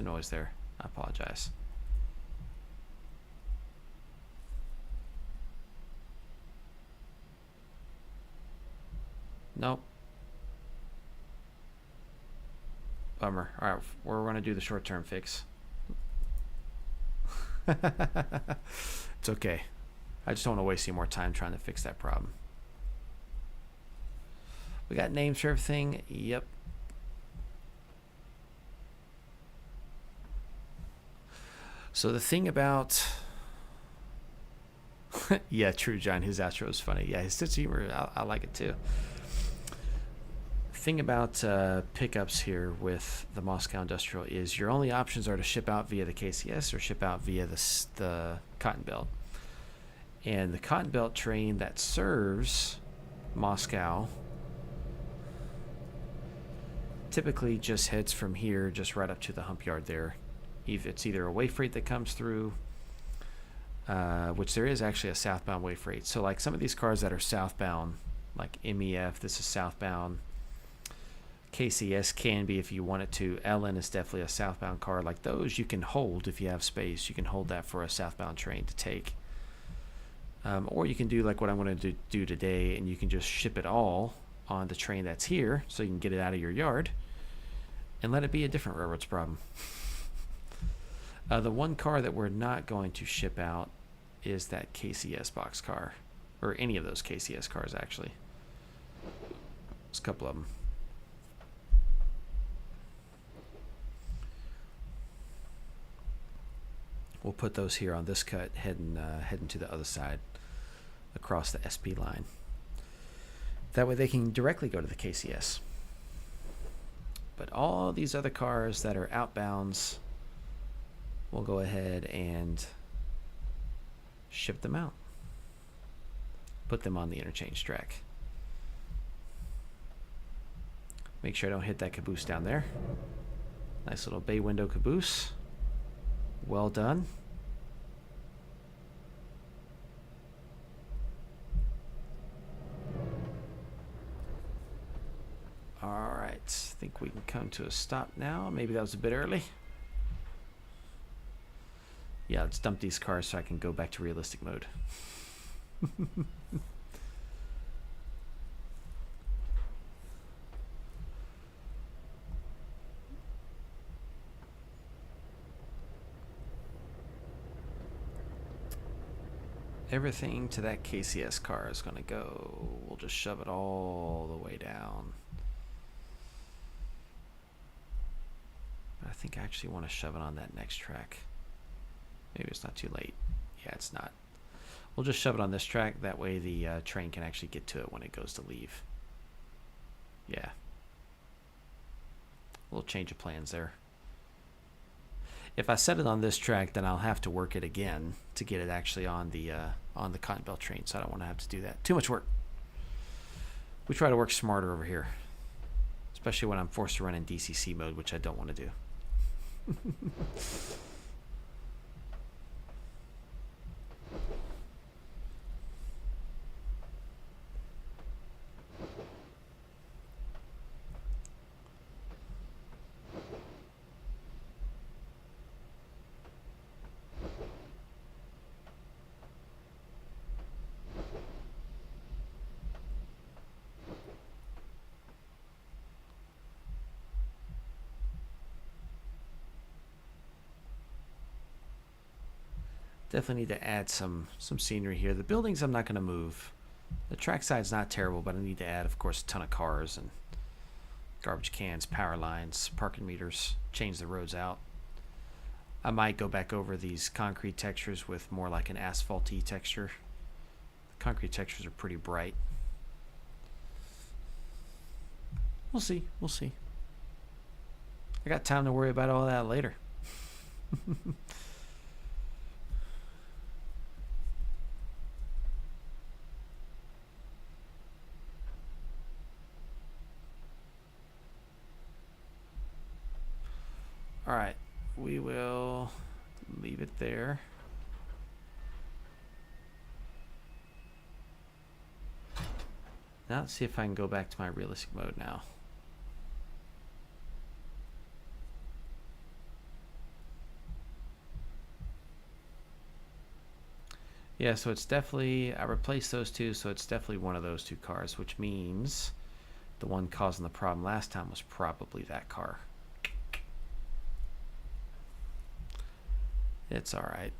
noise there. I apologize. Nope. Bummer. All right, we're going to do the short-term fix. It's okay. I just don't want to waste any more time trying to fix that problem. We got names for everything. Yep. So the thing about... yeah, true, John. His outro is funny. Yeah, his sense of humor, I like it too. Thing about pickups here with the Moscow Industrial is your only options are to ship out via the KCS or ship out via the Cotton Belt. And the Cotton Belt train that serves Moscow typically just heads from here just right up to the hump yard there. It's either a way freight that comes through, which there is actually a southbound way freight. So like some of these cars that are southbound, like MEF, this is southbound. KCS can be if you want it to. LN is definitely a southbound car. Like those you can hold if you have space. You can hold that for a southbound train to take. Or you can do like what I'm going to do today, and you can just ship it all on the train that's here so you can get it out of your yard and let it be a different railroad's problem. The one car that we're not going to ship out is that KCS box car, or any of those KCS cars actually. There's a couple of them. We'll put those here on this cut, heading to the other side across the SP line. That way they can directly go to the KCS. But all these other cars that are outbounds, we'll go ahead and ship them out. Put them on the interchange track. Make sure I don't hit that caboose down there. Nice little bay window caboose. Well done. All right, I think we can come to a stop now. Maybe that was a bit early. Yeah, let's dump these cars so I can go back to realistic mode. Everything to that KCS car is going to go. We'll just shove it all the way down. I think I actually want to shove it on that next track. Maybe it's not too late. Yeah, it's not. We'll just shove it on this track. That way the train can actually get to it when it goes to leave. Yeah. A little change of plans there. If I set it on this track, then I'll have to work it again to get it actually on the Cotton Belt train. So I don't want to have to do that. Too much work. We try to work smarter over here, especially when I'm forced to run in DCC mode, which I don't want to do. Definitely need to add some scenery here. The buildings I'm not going to move. The trackside's not terrible, but I need to add, of course, a ton of cars and garbage cans, power lines, parking meters, change the roads out. I might go back over these concrete textures with more like an asphalt-y texture. The concrete textures are pretty bright. We'll see. We'll see. I got time to worry about all that later. All right, we will leave it there. Now let's see if I can go back to my realistic mode now. Yeah, so it's definitely, I replaced those two, so it's definitely one of those two cars, which means the one causing the problem last time was probably that car. It's all right.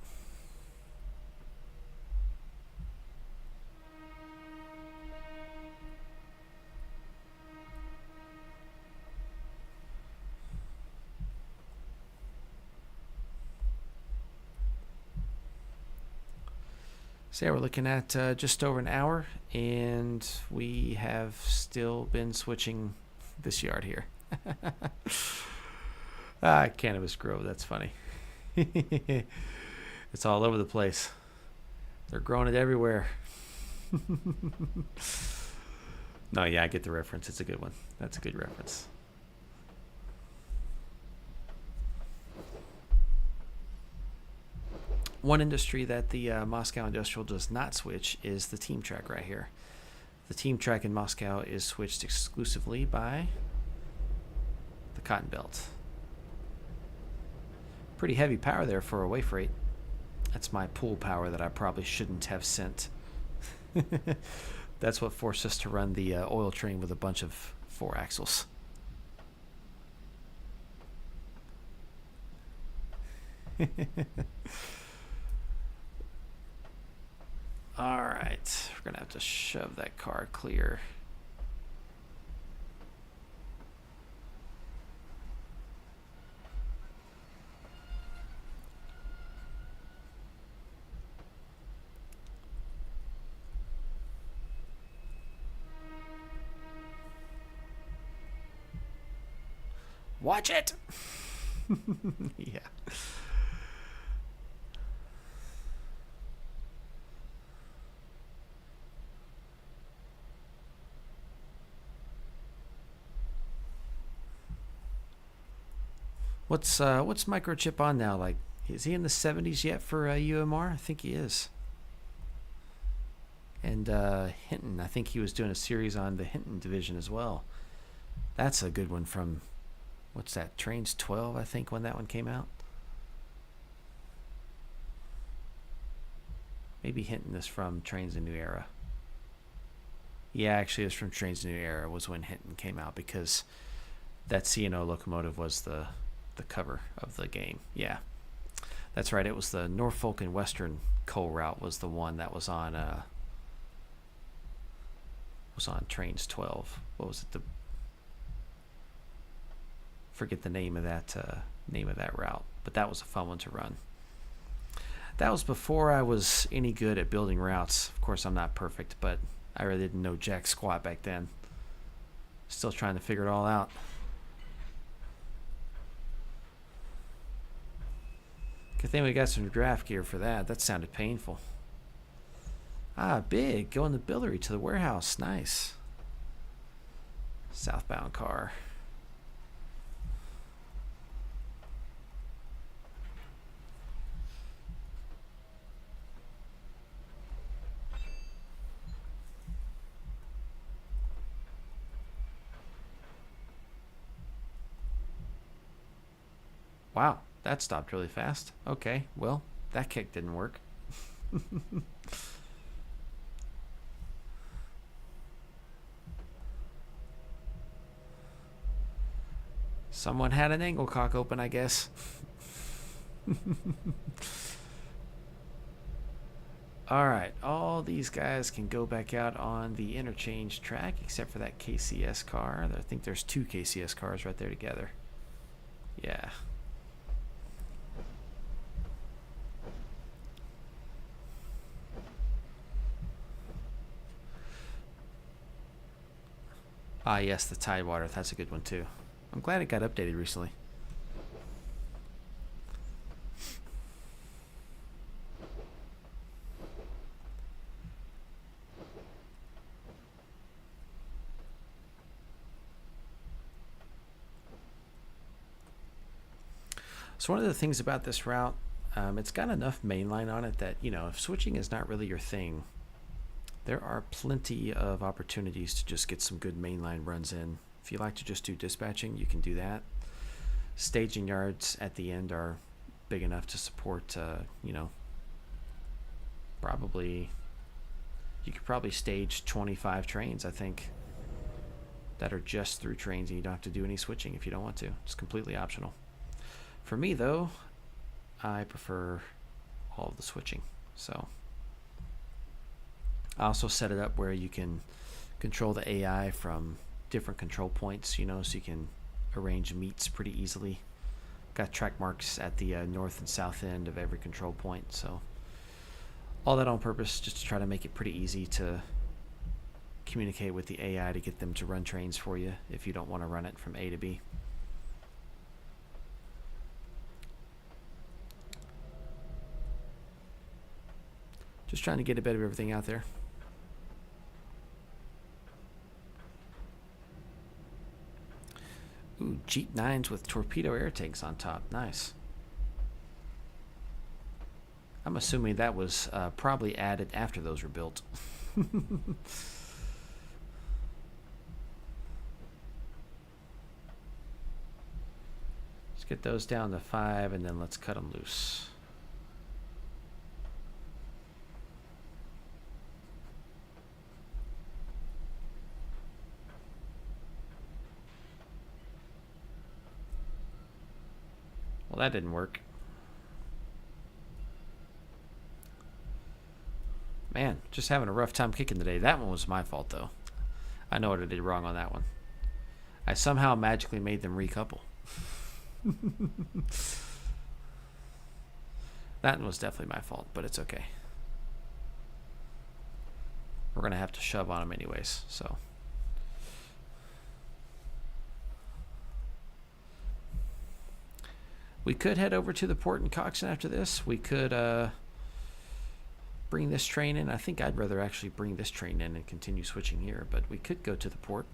So yeah, we're looking at just over an hour, and we have still been switching this yard here. Cannabis Grove, that's funny. It's all over the place. They're growing it everywhere. No, yeah, I get the reference. It's a good one. That's a good reference. One industry that the Moscow Industrial does not switch is the team track right here. The team track in Moscow is switched exclusively by the Cotton Belt. Pretty heavy power there for a way freight. That's my pool power that I probably shouldn't have sent. That's what forced us to run the oil train with a bunch of 4 axles. All right, we're gonna have to shove that car clear. Watch it. Yeah. What's Microchip on now? Like, is he in the 70s yet for UMR? I think he is. And Hinton, I think he was doing a series on the Hinton division as well. That's a good one from, what's that, Trainz 12, I think, when that one came out. Maybe Hinton is from Trainz A New Era. Yeah, actually, it was from Trainz A New Era was when Hinton came out, because that C&O locomotive was the cover of the game. Yeah, that's right. It was the Norfolk and Western coal route was the one that was on Trainz 12. What was it? Forget the name of that route, but that was a fun one to run. That was before I was any good at building routes. Of course, I'm not perfect, but I really didn't know jack squat back then. Still trying to figure it all out. Good thing we got some draft gear for that. That sounded painful. Ah, big. Going the Billary to the warehouse. Nice. Southbound car. Wow. That stopped really fast. Okay, well, that kick didn't work. Someone had an angle cock open, I guess. All right, all these guys can go back out on the interchange track except for that KCS car. I think there's 2 KCS cars right there together. Yeah. Ah, yes, the Tidewater. That's a good one too. I'm glad it got updated recently. So one of the things about this route, it's got enough mainline on it that, you know, if switching is not really your thing, there are plenty of opportunities to just get some good mainline runs in. If you like to just do dispatching, you can do that. Staging yards at the end are big enough to support, you know, you could probably stage 25 trains, I think, that are just through Trainz, and you don't have to do any switching if you don't want to. It's completely optional. For me, though, I prefer all of the switching. So I also set it up where you can control the AI from different control points, you know, so you can arrange meets pretty easily. Got track marks at the north and south end of every control point. So all that on purpose just to try to make it pretty easy to communicate with the AI to get them to run trains for you if you don't want to run it from A to B. Just trying to get a bit of everything out there. Ooh, Jeep 9s with torpedo air tanks on top. Nice. I'm assuming that was probably added after those were built. Let's get those down to 5 and then let's cut them loose. Well, that didn't work. Man, just having a rough time kicking today. That one was my fault, though. I know what I did wrong on that one. I somehow magically made them recouple. That one was definitely my fault, but it's okay. We're going to have to shove on them anyways, so... We could head over to the port in Coxton after this. We could bring this train in. I think I'd rather actually bring this train in and continue switching here, but we could go to the port.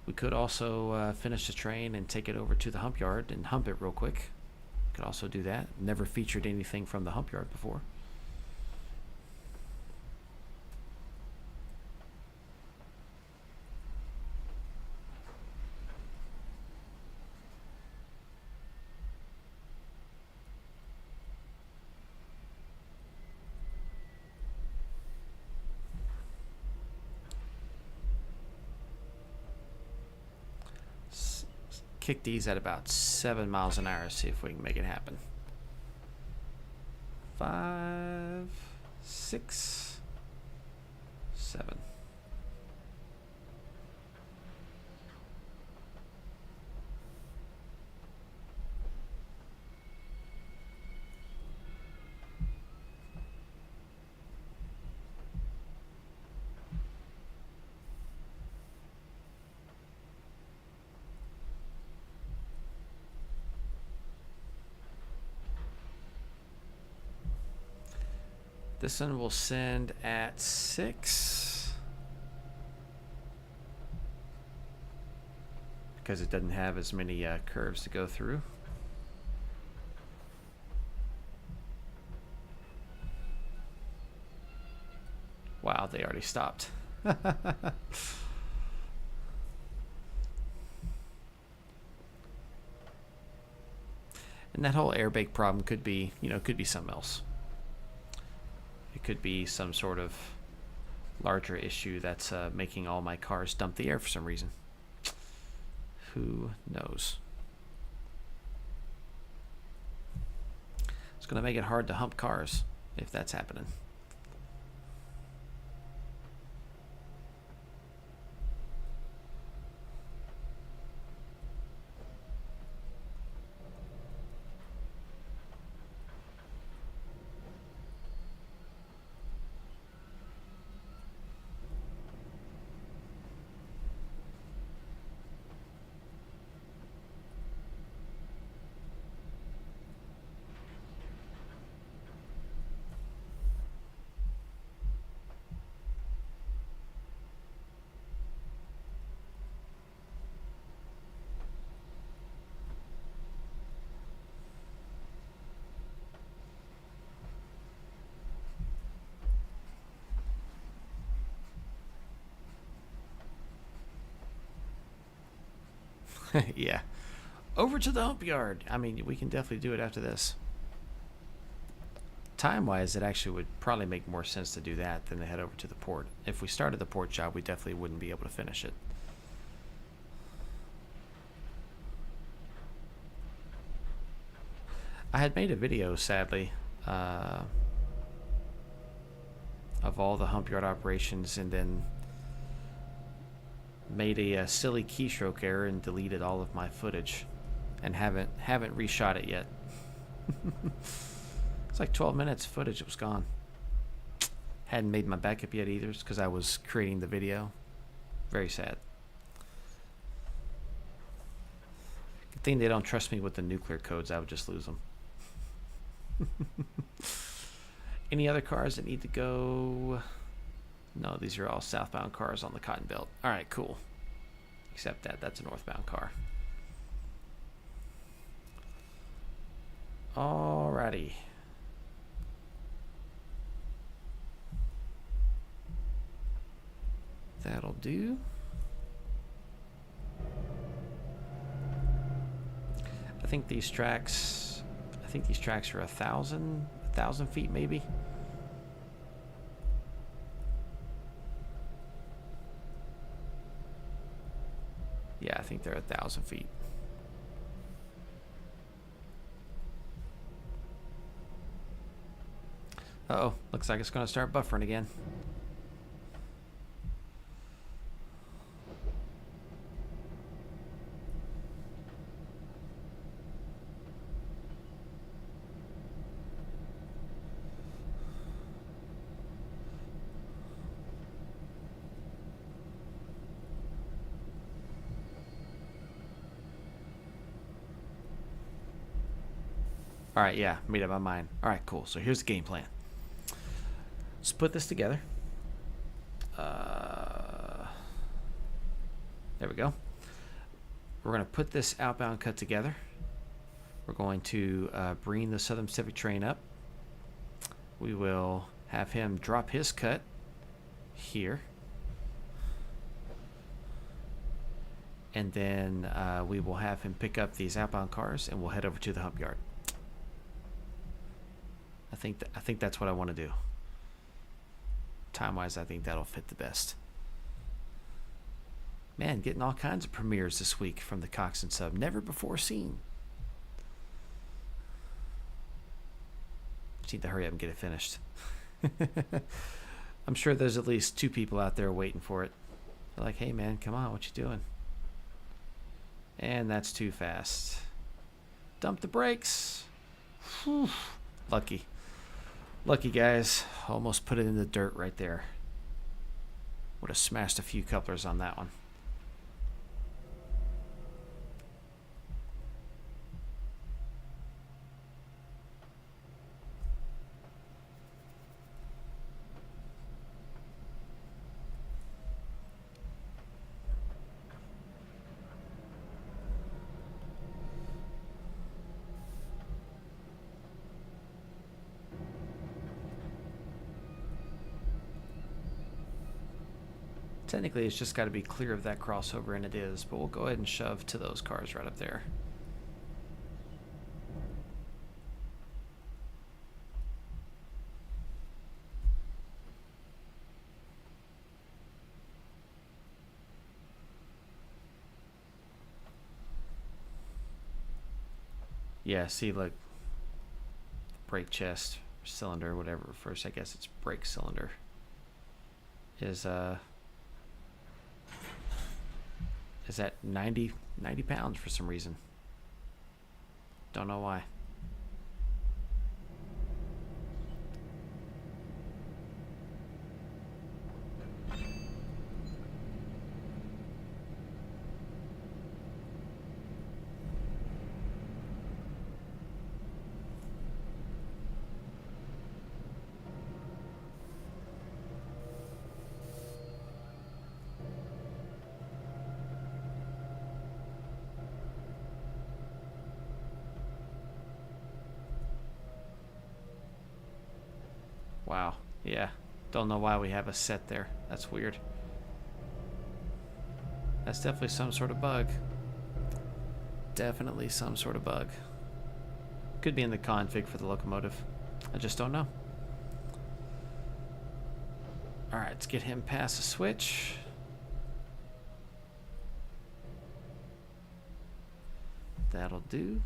We could also finish the train and take it over to the hump yard and hump it real quick. Could also do that. Never featured anything from the hump yard before. Kick these at about 7 miles an hour, see if we can make it happen. 5, 6, 7. This one will send at 6 because it doesn't have as many curves to go through. Wow, they already stopped. And that whole airbag problem could be, you know, could be something else. It could be some sort of larger issue that's making all my cars dump the air for some reason. Who knows? It's going to make it hard to hump cars if that's happening. Yeah. Over to the hump yard. I mean, we can definitely do it after this. Time-wise, it actually would probably make more sense to do that than to head over to the port. If we started the port job, we definitely wouldn't be able to finish it. I had made a video, sadly, of all the hump yard operations, and then made a silly keystroke error and deleted all of my footage, and haven't reshot it yet. It's like 12 minutes of footage. It was gone. Hadn't made my backup yet either, because I was creating the video. Very sad. Good thing they don't trust me with the nuclear codes. I would just lose them. Any other cars that need to go? No, these are all southbound cars on the Cotton Belt. All right, cool. Except that's a northbound car. Alrighty. That'll do. I think these tracks are 1,000 feet maybe. Yeah, I think they're 1,000 feet. Uh-oh, looks like it's going to start buffering again. All right, yeah, made up my mind. All right, cool. So here's the game plan. Let's put this together. There we go. We're going to put this outbound cut together. We're going to bring the Southern Pacific train up. We will have him drop his cut here. And then we will have him pick up these outbound cars, and we'll head over to the hump yard. I think that's what I want to do. Time-wise, I think that'll fit the best. Man, getting all kinds of premieres this week from the Coxton Sub. Never before seen. Just need to hurry up and get it finished. I'm sure there's at least 2 people out there waiting for it. They're like, hey man, come on, what you doing? And that's too fast. Dump the brakes. Whew. Lucky. Lucky, guys. Almost put it in the dirt right there. Would have smashed a few couplers on that one. Technically, it's just got to be clear of that crossover, and it is, but we'll go ahead and shove to those cars right up there. Yeah, see, look, brake chest, cylinder, whatever. First, I guess it's brake cylinder. Is at 90 pounds for some reason. Don't know why. Wow. Yeah. Don't know why we have a set there. That's weird. That's definitely some sort of bug. Definitely some sort of bug. Could be in the config for the locomotive. I just don't know. Alright, let's get him past the switch. That'll do.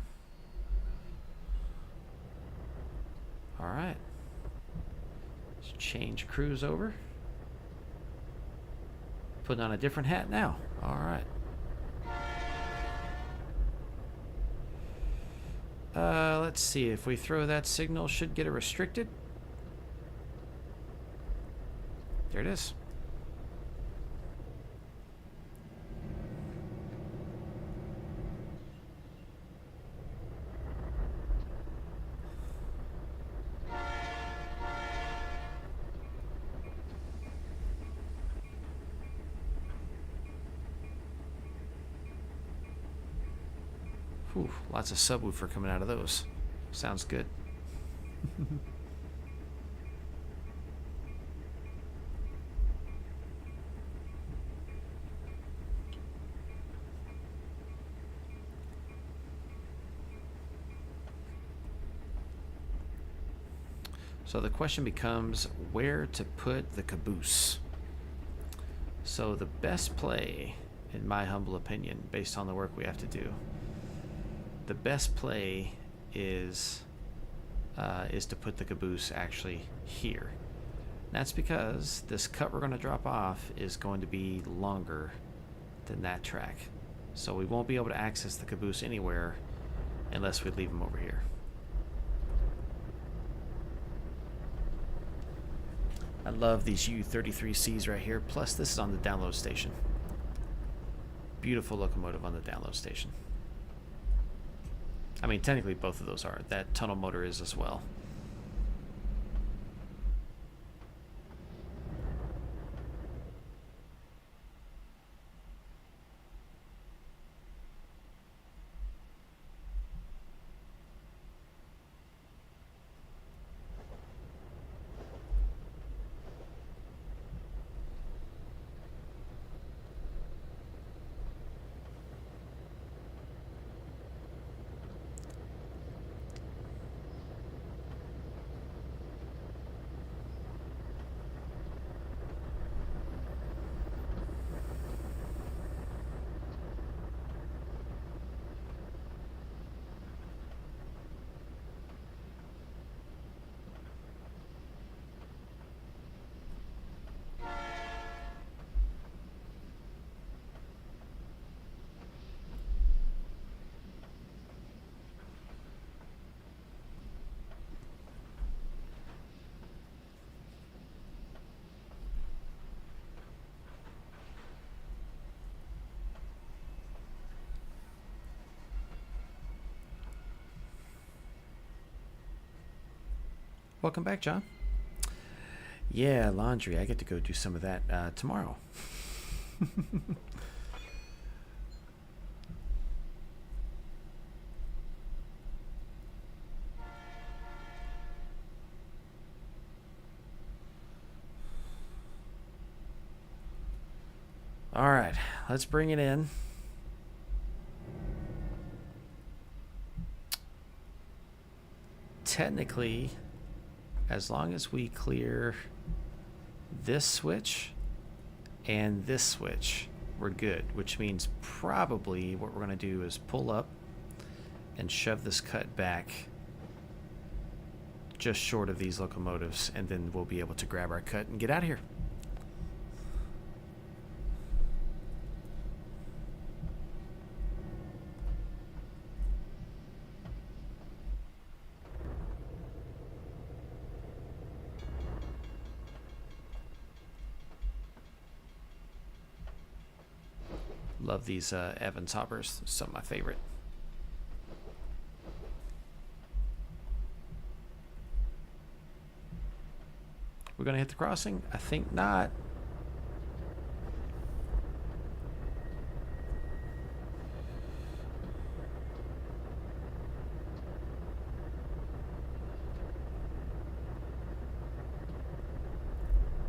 Alright. Let's change crews over. Putting on a different hat now. Alright. Let's see. If we throw that signal, should get it restricted. There it is. Whew, lots of subwoofer coming out of those. Sounds good. So the question becomes where to put the caboose. So the best play, in my humble opinion, based on the work we have to do, the best play is to put the caboose actually here. That's because this cut we're going to drop off is going to be longer than that track. So we won't be able to access the caboose anywhere unless we leave them over here. I love these U33Cs right here. Plus, this is on the download station. Beautiful locomotive on the download station. I mean, technically both of those are. That tunnel motor is as well. Welcome back, John. Yeah, laundry. I get to go do some of that tomorrow. All right, let's bring it in. Technically, as long as we clear this switch and this switch, we're good, which means probably what we're going to do is pull up and shove this cut back just short of these locomotives, and then we'll be able to grab our cut and get out of here. Love these Evans hoppers. Some of my favorite. We're gonna hit the crossing? I think not.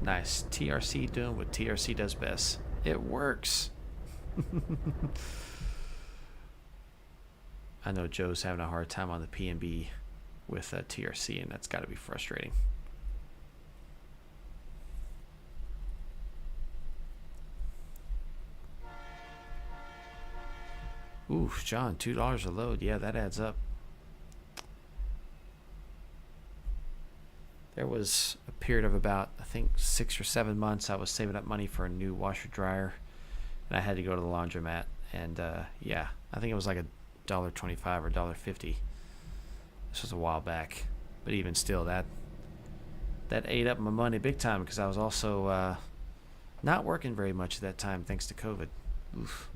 Nice. TRC doing what TRC does best. It works. I know Joe's having a hard time on the PNB with TRC, and that's got to be frustrating. Ooh, John, $2 a load. Yeah, that adds up. There was a period of about, I think, 6 or 7 months I was saving up money for a new washer dryer, and I had to go to the laundromat. And yeah, I think it was like $1.25 or $1.50. This was a while back, but even still, that ate up my money big time, because I was also not working very much at that time thanks to COVID. Oof.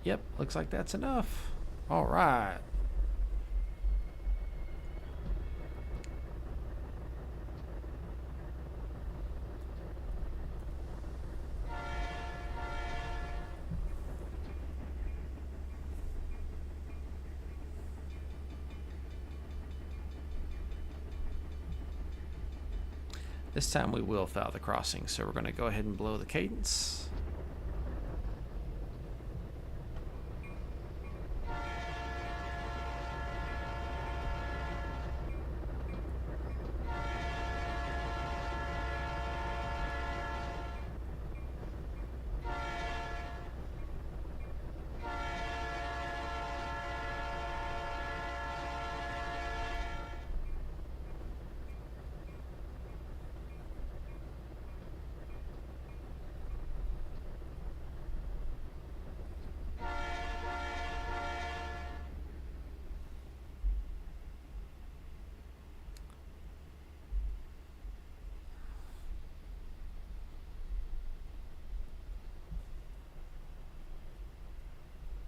Yep, looks like that's enough. All right. This time we will foul the crossing, so we're going to go ahead and blow the cadence.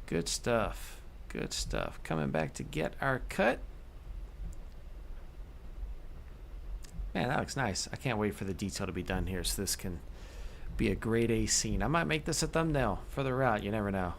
Good stuff. Good stuff. Coming back to get our cut. Man, that looks nice. I can't wait for the detail to be done here so this can be a grade A scene. I might make this a thumbnail for the route. You never know.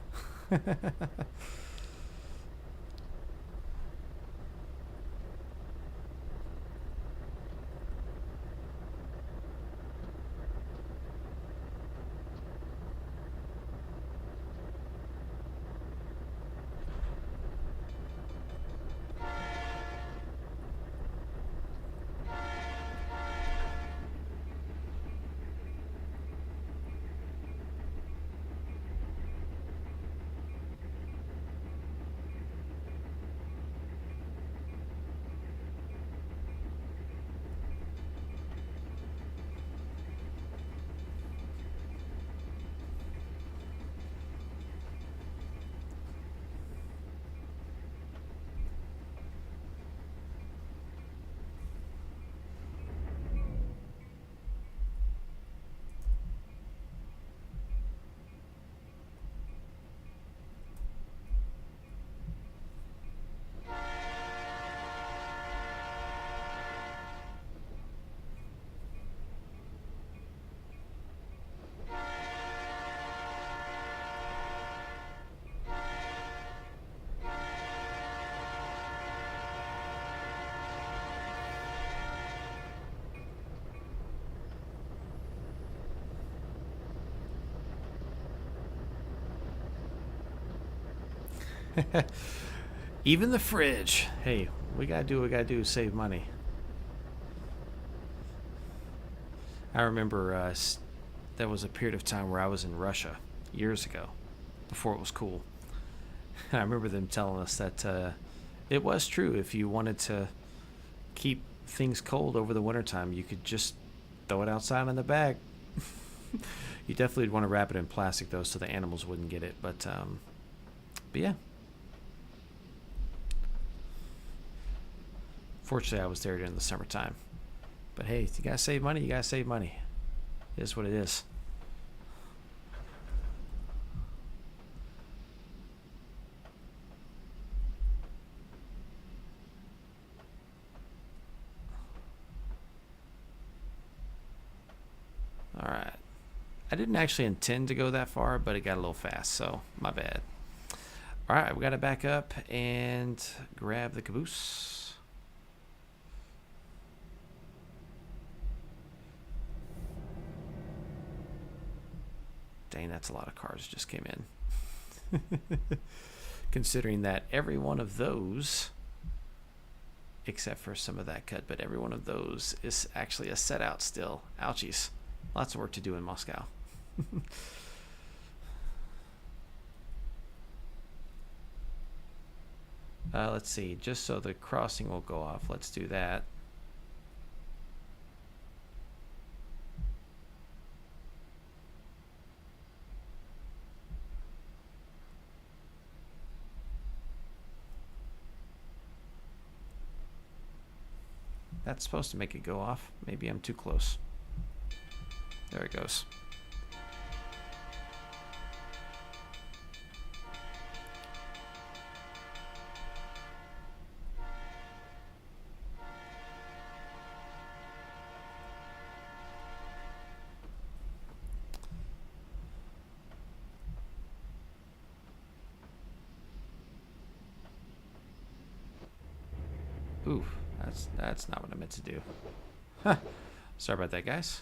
Even the fridge. Hey, we gotta do what we gotta do to save money. I remember there was a period of time where I was in Russia years ago, before it was cool. And I remember them telling us that it was true. If you wanted to keep things cold over the wintertime, you could just throw it outside in the bag. You definitely would want to wrap it in plastic, though, so the animals wouldn't get it. But yeah. Fortunately, I was there during the summertime. But hey, you gotta save money. You gotta save money. It is what it is. All right. I didn't actually intend to go that far, but it got a little fast, so my bad. All right, we got to back up and grab the caboose. Dang, that's a lot of cars just came in. Considering that every one of those, except for some of that cut, but every one of those is actually a set out still. Ouchies. Lots of work to do in Moscow. Let's see, just so the crossing will go off, let's do that. That's supposed to make it go off. Maybe I'm too close. There it goes. Ooh, that's not what I meant to do. Huh. Sorry about that, guys.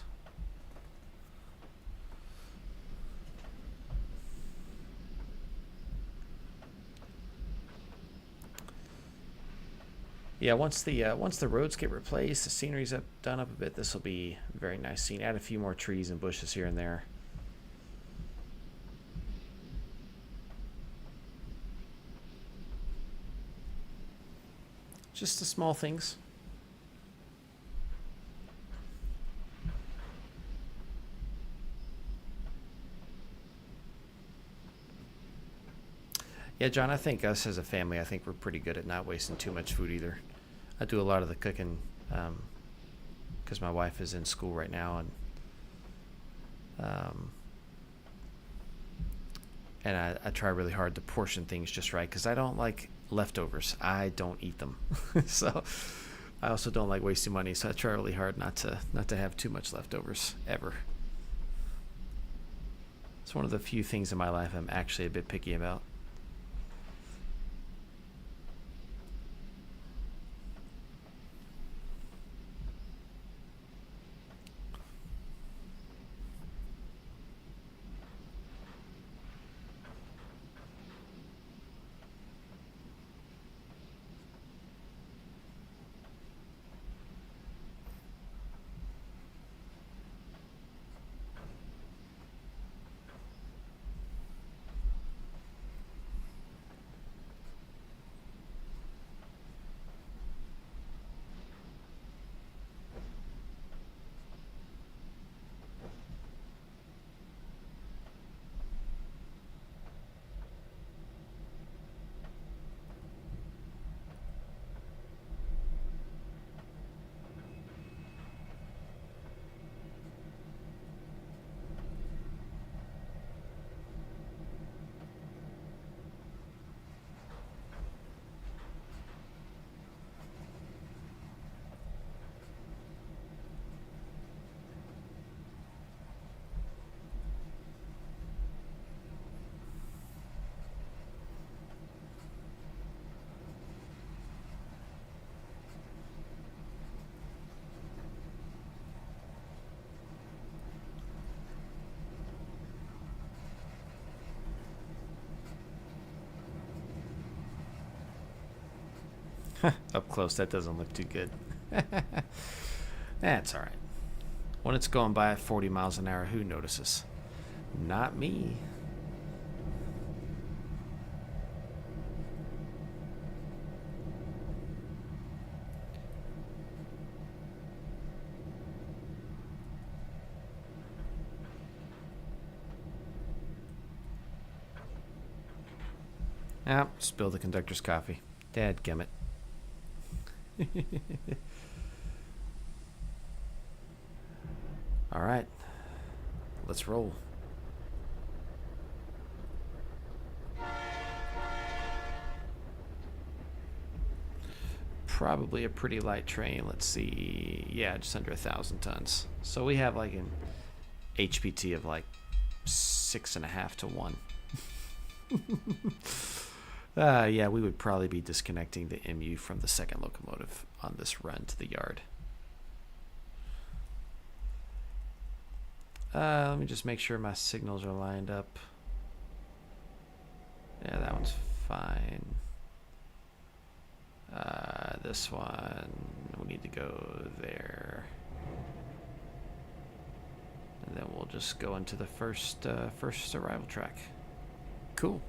Yeah, once the roads get replaced, the scenery's done up a bit. This will be a very nice scene. Add a few more trees and bushes here and there. Just the small things. Yeah, John, I think us as a family, I think we're pretty good at not wasting too much food either. I do a lot of the cooking because my wife is in school right now, and I try really hard to portion things just right because I don't like leftovers. I don't eat them. So I also don't like wasting money, so I try really hard not to have too much leftovers ever. It's one of the few things in my life I'm actually a bit picky about. Up close, that doesn't look too good. That's alright. When it's going by at 40 miles an hour, who notices? Not me. Ah, spilled the conductor's coffee. Dadgummit. All right, let's roll. Probably a pretty light train. Let's see. Yeah, just under 1,000 tons. So we have like an HPT of like 6.5 to 1. Yeah, we would probably be disconnecting the MU from the second locomotive on this run to the yard. Let me just make sure my signals are lined up. Yeah, that one's fine. This one, we need to go there. And then we'll just go into the first arrival track. Cool.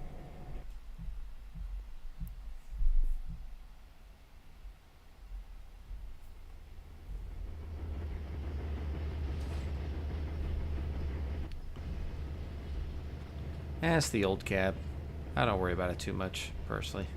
That's the old cab. I don't worry about it too much, personally.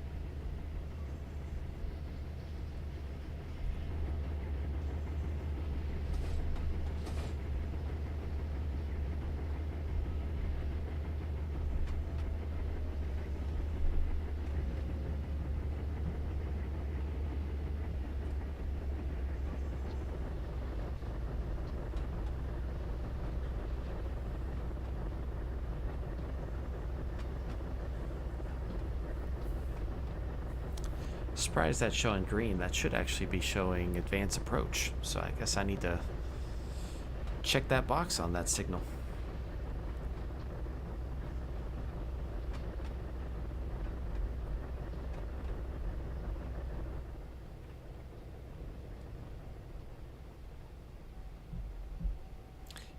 Surprised that's showing green. That should actually be showing advance approach. So I guess I need to check that box on that signal.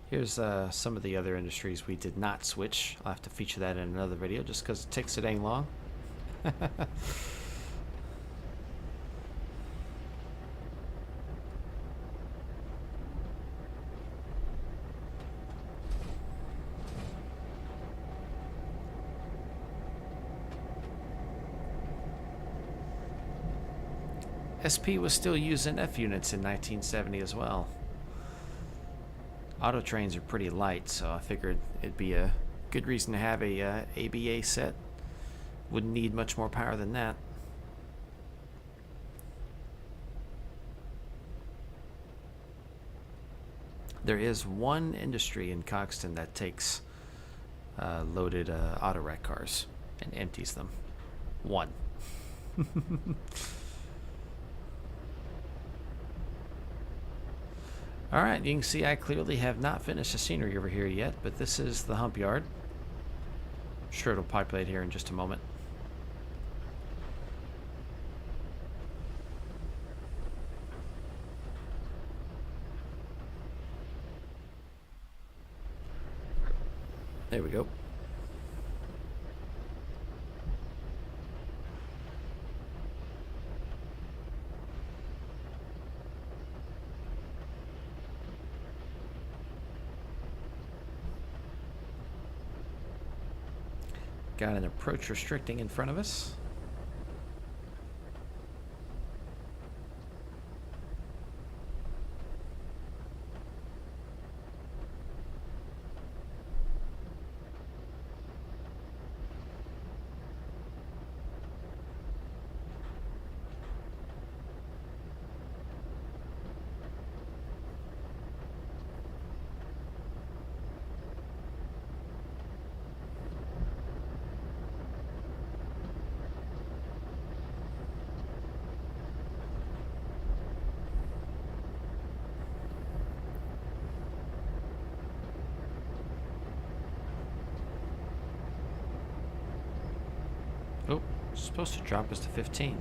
Here's some of the other industries we did not switch. I'll have to feature that in another video just because it takes so dang long. SP was still using F units in 1970 as well. Auto trains are pretty light, so I figured it'd be a good reason to have a ABA set. Wouldn't need much more power than that. There is one industry in Coxton that takes loaded auto rack cars and empties them. One. Alright, you can see I clearly have not finished the scenery over here yet, but this is the hump yard. I'm sure it'll populate here in just a moment. There we go. Got an approach restricting in front of us. Oh, it's supposed to drop us to 15.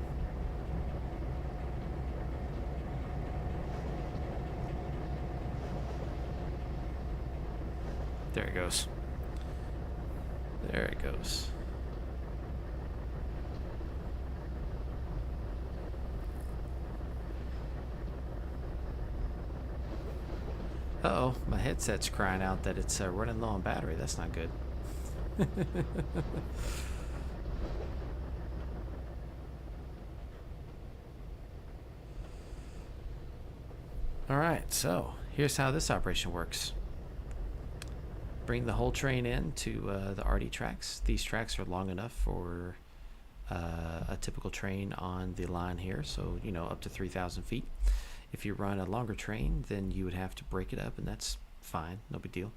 There it goes. There it goes. Uh-oh, my headset's crying out that it's running low on battery. That's not good. All right, so here's how this operation works. Bring the whole train in to the RD tracks. These tracks are long enough for a typical train on the line here, so you know, up to 3,000 feet. If you run a longer train, then you would have to break it up, and that's fine, no big deal.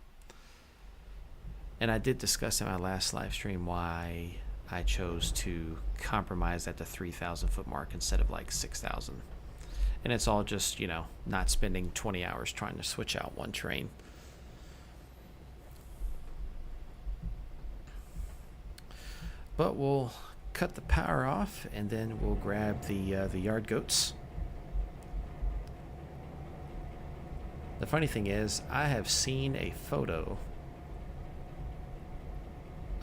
And I did discuss in my last live stream why I chose to compromise at the 3,000 foot mark instead of like 6,000. And it's all just, you know, not spending 20 hours trying to switch out one train. But we'll cut the power off, and then we'll grab the yard goats. The funny thing is, I have seen a photo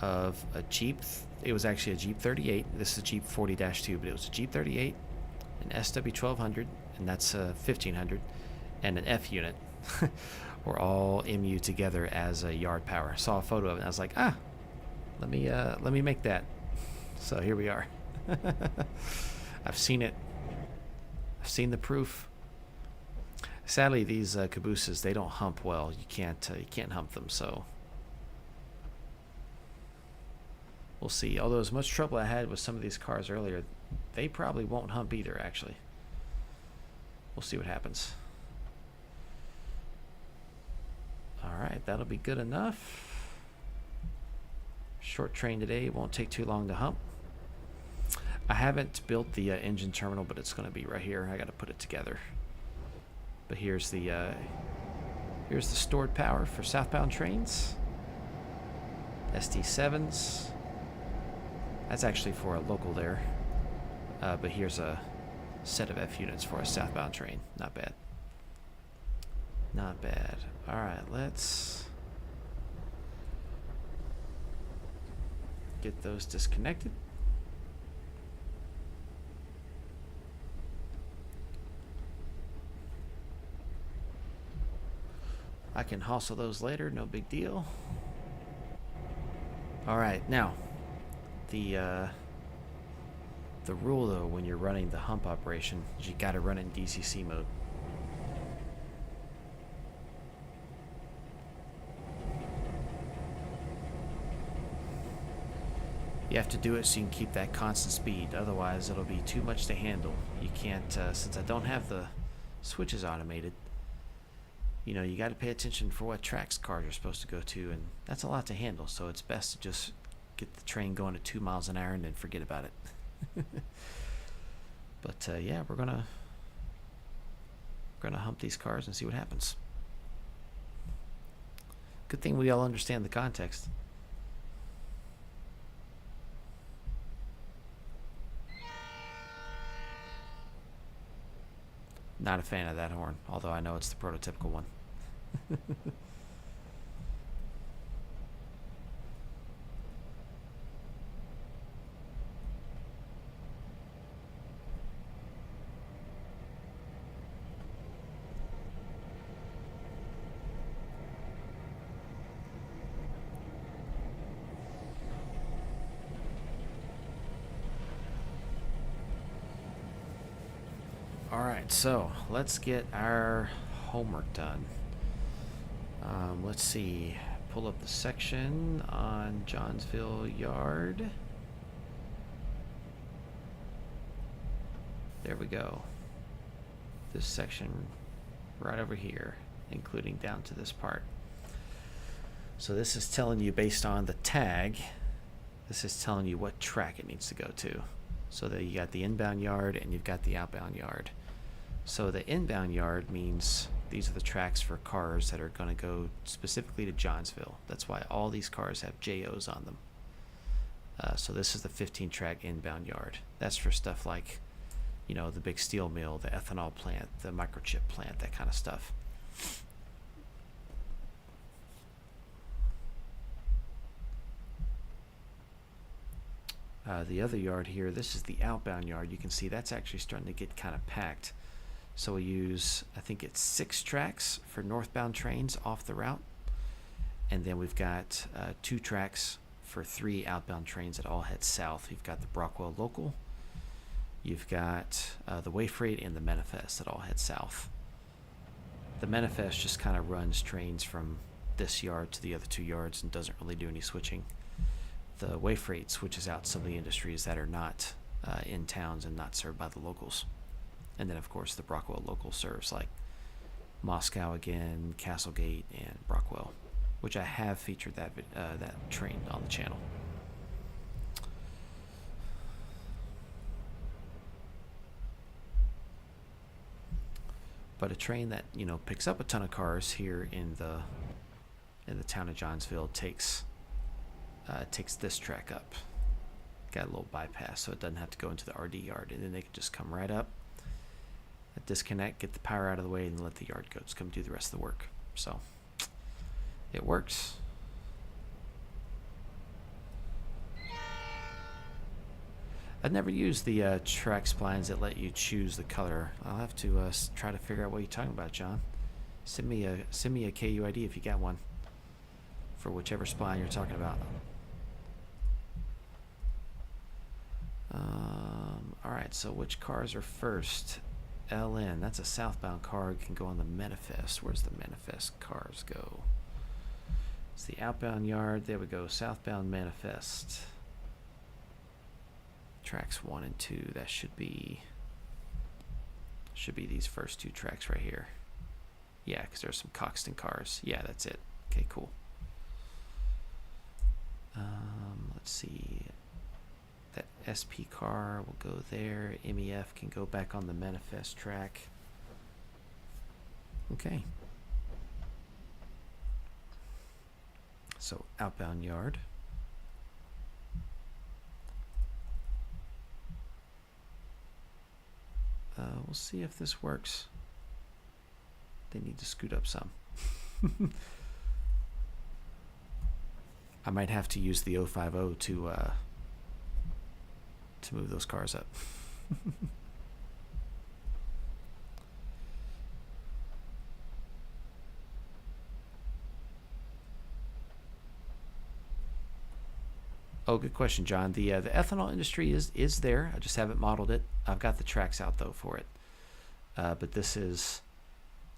of a Jeep. It was actually a Jeep 38. This is a Jeep 40-2, but it was a Jeep 38, an SW 1200, and that's a 1500, and an F unit. Were all MU together as a yard power. Saw a photo of it, and I was like, let me make that. So here we are. I've seen it. I've seen the proof. Sadly, these cabooses, they don't hump well. You can't hump them, so we'll see. Although as much trouble I had with some of these cars earlier, they probably won't hump either, actually. We'll see what happens. All right, that'll be good enough. Short train today, won't take too long to hump. I haven't built the engine terminal, but it's going to be right here. I got to put it together. But here's the stored power for southbound trains. SD7s. That's actually for a local there. But here's a set of F units for a southbound train. Not bad. Not bad. All right, let's get those disconnected. I can hustle those later, no big deal. All right, now the rule though when you're running the hump operation is you got to run it in DCC mode. You have to do it so you can keep that constant speed, otherwise it'll be too much to handle. You can't, since I don't have the switches automated, you know, you got to pay attention for what tracks cars are supposed to go to, and that's a lot to handle, so it's best to just get the train going at 2 miles an hour and then forget about it. But yeah, we're gonna hump these cars and see what happens. Good thing we all understand the context. Not a fan of that horn, although I know it's the prototypical one. Alright, so let's get our homework done. Let's see. Pull up the section on Johnsville Yard. There we go. This section right over here, including down to this part. So this is telling you, based on the tag, this is telling you what track it needs to go to. So that you got the inbound yard and you've got the outbound yard. So the inbound yard means these are the tracks for cars that are going to go specifically to Johnsville. That's why all these cars have JOs on them. So this is the 15 track inbound yard. That's for stuff like, you know, the big steel mill, the ethanol plant, the microchip plant, that kind of stuff. The other yard here, this is the outbound yard. You can see that's actually starting to get kind of packed. So we use, I think it's 6 tracks for northbound trains off the route. And then we've got 2 tracks for 3 outbound trains that all head south. You've got the Brockwell Local, you've got the Wayfreight, and the Manifest that all head south. The Manifest just kind of runs trains from this yard to the other 2 yards and doesn't really do any switching. The Wayfreight switches out some of the industries that are not in towns and not served by the locals. And then, of course, the Brockwell Local serves like Moscow again, Castlegate, and Brockwell, which I have featured that train on the channel. But a train that, you know, picks up a ton of cars here in the town of Johnsville takes this track up. Got a little bypass, so it doesn't have to go into the RD yard, and then they can just come right up, disconnect, get the power out of the way, and let the yard goats come do the rest of the work. So it works. I've never used the track splines that let you choose the color. I'll have to try to figure out what you're talking about, John. Send me a KUID if you got one for whichever spline you're talking about. All right, so which cars are first? LN, that's a southbound car. It can go on the Manifest. Where's the Manifest cars go? It's the outbound yard. There we go. Southbound Manifest. Tracks 1 and 2. That should be these first 2 tracks right here. Yeah, because there's some Coxton cars. Yeah, that's it. Okay, cool. Let's see. That SP car will go there. MEF can go back on the Manifest track. Okay. So outbound yard. We'll see if this works. They need to scoot up some. I might have to use the 050 to move those cars up. Oh, good question, John. The ethanol industry is there. I just haven't modeled it. I've got the tracks out though for it. But this is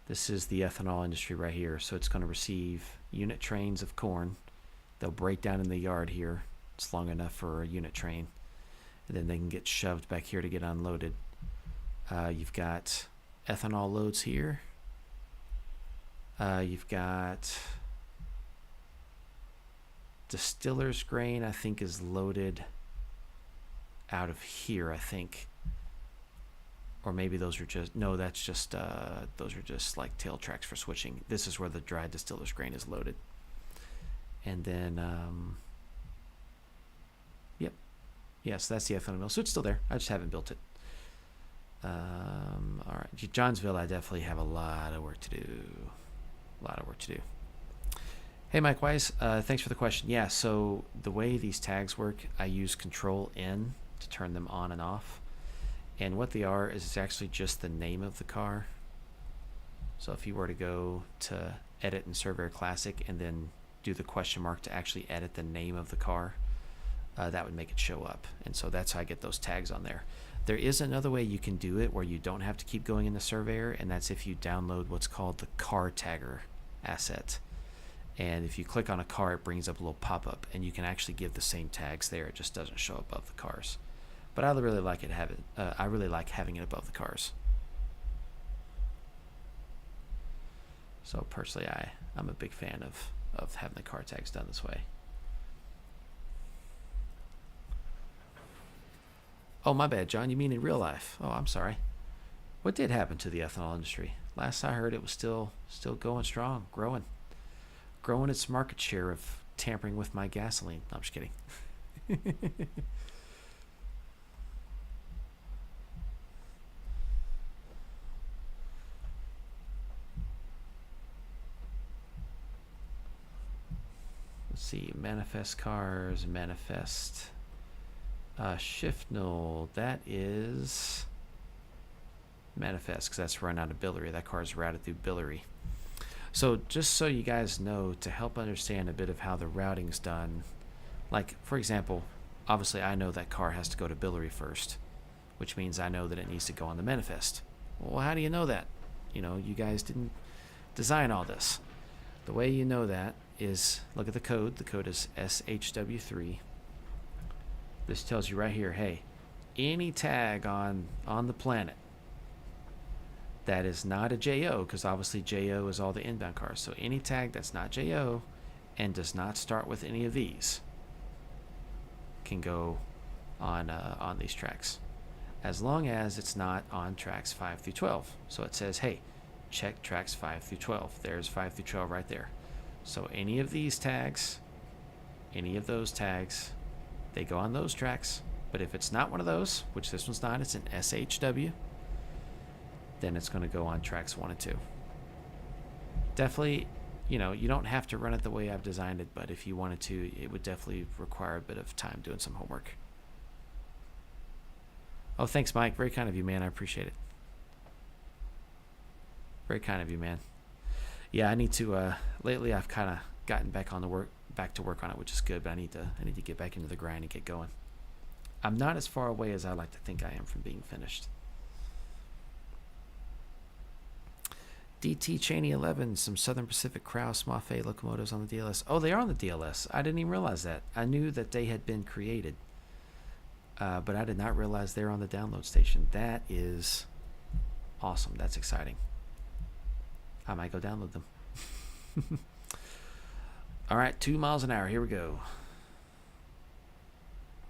the ethanol industry right here. So it's going to receive unit trains of corn. They'll break down in the yard here. It's long enough for a unit train. And then they can get shoved back here to get unloaded. You've got ethanol loads here. You've got distiller's grain, I think, is loaded out of here, I think. Or maybe those are just, no, that's just, those are just like tail tracks for switching. This is where the dry distiller's grain is loaded. And then, yep. Yeah, so that's the ethanol mill. So it's still there. I just haven't built it. All right. Johnsville, I definitely have a lot of work to do. Hey, Mike Wise, thanks for the question. Yeah, so the way these tags work, I use Control-N to turn them on and off. And what they are is it's actually just the name of the car. So if you were to go to Edit in Surveyor Classic and then do the question mark to actually edit the name of the car, that would make it show up. And so that's how I get those tags on there. There is another way you can do it where you don't have to keep going in the Surveyor, and that's if you download what's called the Car Tagger asset. And if you click on a car, it brings up a little pop-up, and you can actually give the same tags there. It just doesn't show above the cars. But I really like I really like having it above the cars. So personally, I'm a big fan of having the car tags done this way. Oh, my bad, John. You mean in real life? Oh, I'm sorry. What did happen to the ethanol industry? Last I heard, it was still going strong, growing its market share of tampering with my gasoline. No, I'm just kidding. Let's see, manifest cars, manifest Shift null, that is manifest, because that's run out of Billary. That car is routed through Billary. So just so you guys know, to help understand a bit of how the routing's done, like for example, obviously I know that car has to go to Billary first, which means I know that it needs to go on the manifest. Well, how do you know that? You know, you guys didn't design all this. The way you know that is look at the code. The code is SHW3. This tells you right here, hey, any tag on the planet that is not a JO, because obviously JO is all the inbound cars. So any tag that's not JO and does not start with any of these can go on these tracks, as long as it's not on tracks 5 through 12. So it says, hey, check tracks 5 through 12. There's 5 through 12 right there. So any of these tags, any of those tags, they go on those tracks. But if it's not one of those, which this one's not, it's an SHW, then it's going to go on tracks 1 and 2. Definitely, you know, you don't have to run it the way I've designed it, but if you wanted to, it would definitely require a bit of time doing some homework. Oh, thanks, Mike. Very kind of you, man. I appreciate it. Very kind of you, man. Yeah, I need to. Lately, I've kind of gotten back to work on it, which is good. But I need to get back into the grind and get going. I'm not as far away as I like to think I am from being finished. DT Cheney 11, some Southern Pacific Krause Maffei locomotives on the DLS. Oh, they are on the DLS. I didn't even realize that. I knew that they had been created, but I did not realize they're on the download station. That is awesome. That's exciting. I might go download them. All right, 2 miles an hour. Here we go.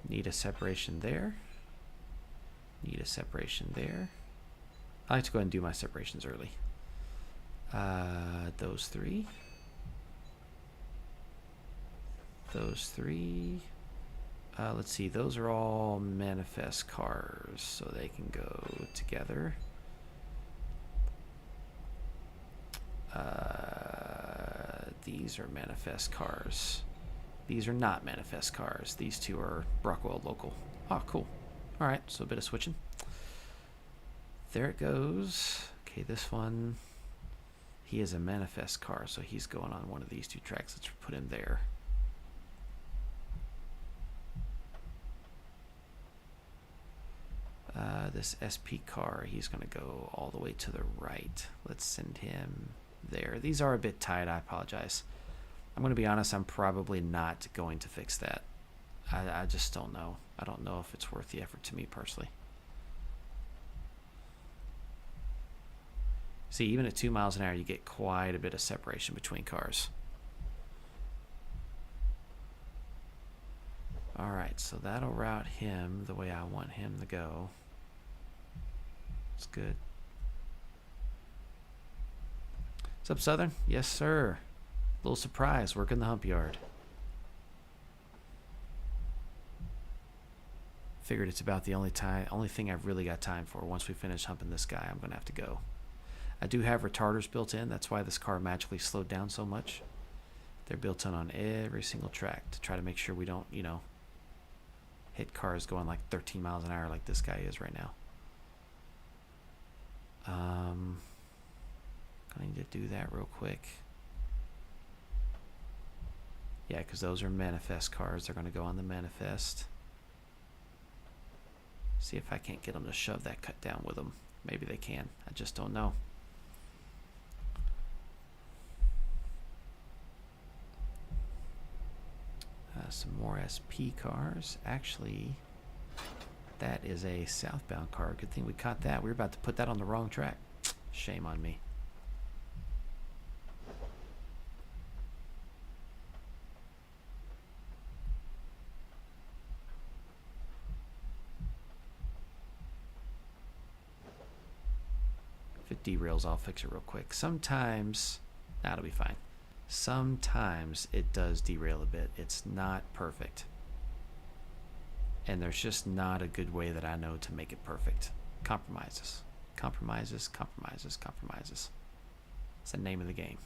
Need a separation there. Need a separation there. I like to go ahead and do my separations early. Those three. Those three. Let's see. Those are all manifest cars, so they can go together. These are manifest cars. These are not manifest cars. These two are Brockwell local. Oh, cool. All right, so a bit of switching. There it goes. Okay, this one. He is a manifest car, so he's going on one of these two tracks. Let's put him there. This SP car, he's going to go all the way to the right. Let's send him there. These are a bit tight. I apologize. I'm going to be honest. I'm probably not going to fix that. I just don't know. I don't know if it's worth the effort to me personally. See, even at 2 miles an hour, you get quite a bit of separation between cars. All right, so that'll route him the way I want him to go. It's good. What's up, Southern? Yes, sir. Little surprise, working the hump yard. Figured it's about the only thing I've really got time for. Once we finish humping this guy, I'm gonna have to go. I do have retarders built in. That's why this car magically slowed down so much. They're built in on every single track to try to make sure we don't, you know, hit cars going like 13 miles an hour like this guy is right now. I need to do that real quick. Yeah, because those are manifest cars. They're going to go on the manifest. See if I can't get them to shove that cut down with them. Maybe they can. I just don't know. Some more SP cars. Actually, that is a southbound car. Good thing we caught that. We were about to put that on the wrong track. Shame on me. If it derails, I'll fix it real quick. Sometimes, that'll be fine. Sometimes it does derail a bit. It's not perfect. And there's just not a good way that I know to make it perfect. Compromises. Compromises, compromises, compromises. It's the name of the game.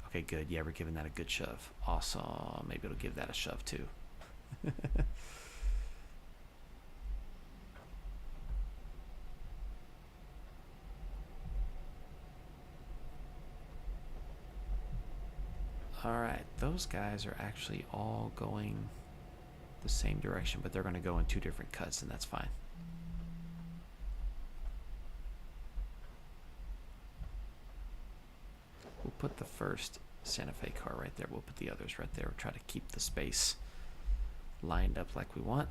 Okay, good. Yeah, we're giving that a good shove. Awesome. Maybe it'll give that a shove too. Alright, those guys are actually all going the same direction, but they're going to go in two different cuts, and that's fine. We'll put the first Santa Fe car right there. We'll put the others right there. We'll try to keep the space lined up like we want.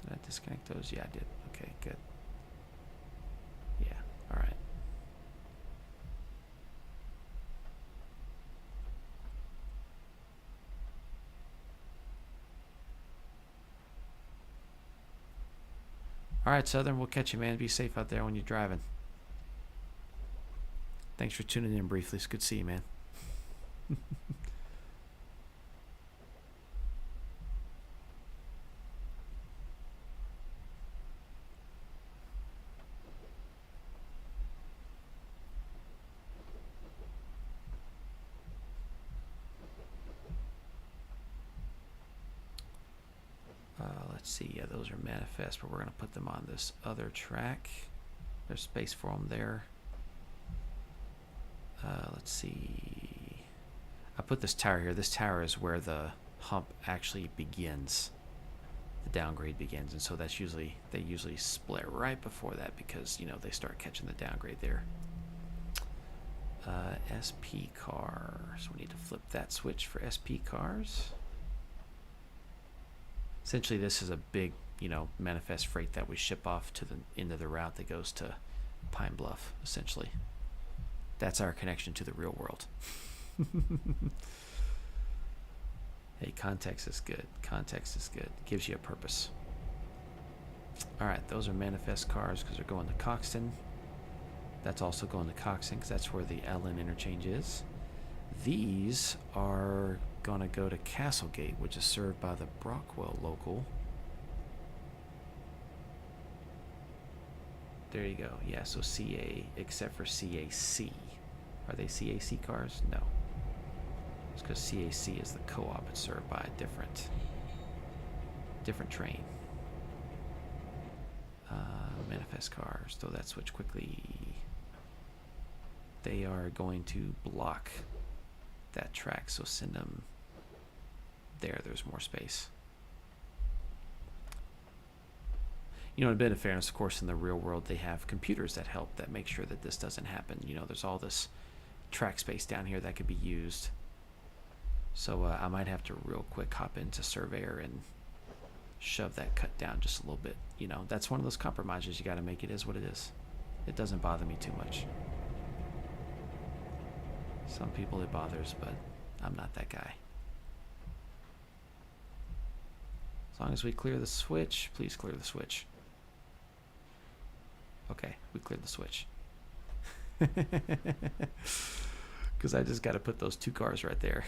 Did I disconnect those? Yeah, I did. Okay, good. Yeah, all right. All right, Southern, we'll catch you, man. Be safe out there when you're driving. Thanks for tuning in briefly. It's good to see you, man. Let's see. Yeah, those are manifest, but we're going to put them on this other track. There's space for them there. Let's see. I put this tower here. This tower is where the hump actually begins. The downgrade begins, and so that's usually, they usually split right before that because, you know, they start catching the downgrade there. SP cars. We need to flip that switch for SP cars. Essentially, this is a big, you know, manifest freight that we ship off to the end of the route that goes to Pine Bluff, essentially. That's our connection to the real world. Hey, context is good. Context is good. It gives you a purpose. All right, those are manifest cars because they're going to Coxton. That's also going to Coxton because that's where the LN interchange is. These are going to go to Castlegate, which is served by the Brockwell local. There you go. Yeah, so CA, except for CAC. Are they CAC cars? No. It's because CAC is the co-op. It's served by a different train. Manifest cars. Throw that switch quickly. They are going to block that track, so send them there. There's more space. You know, a bit of fairness, of course, in the real world, they have computers that help, that make sure that this doesn't happen. You know, there's all this track space down here that could be used. So I might have to real quick hop into Surveyor and shove that cut down just a little bit. You know, that's one of those compromises you got to make. It is what it is. It doesn't bother me too much. Some people it bothers, but I'm not that guy. As long as we clear the switch, please clear the switch. Okay, we cleared the switch. Because I just got to put those two cars right there.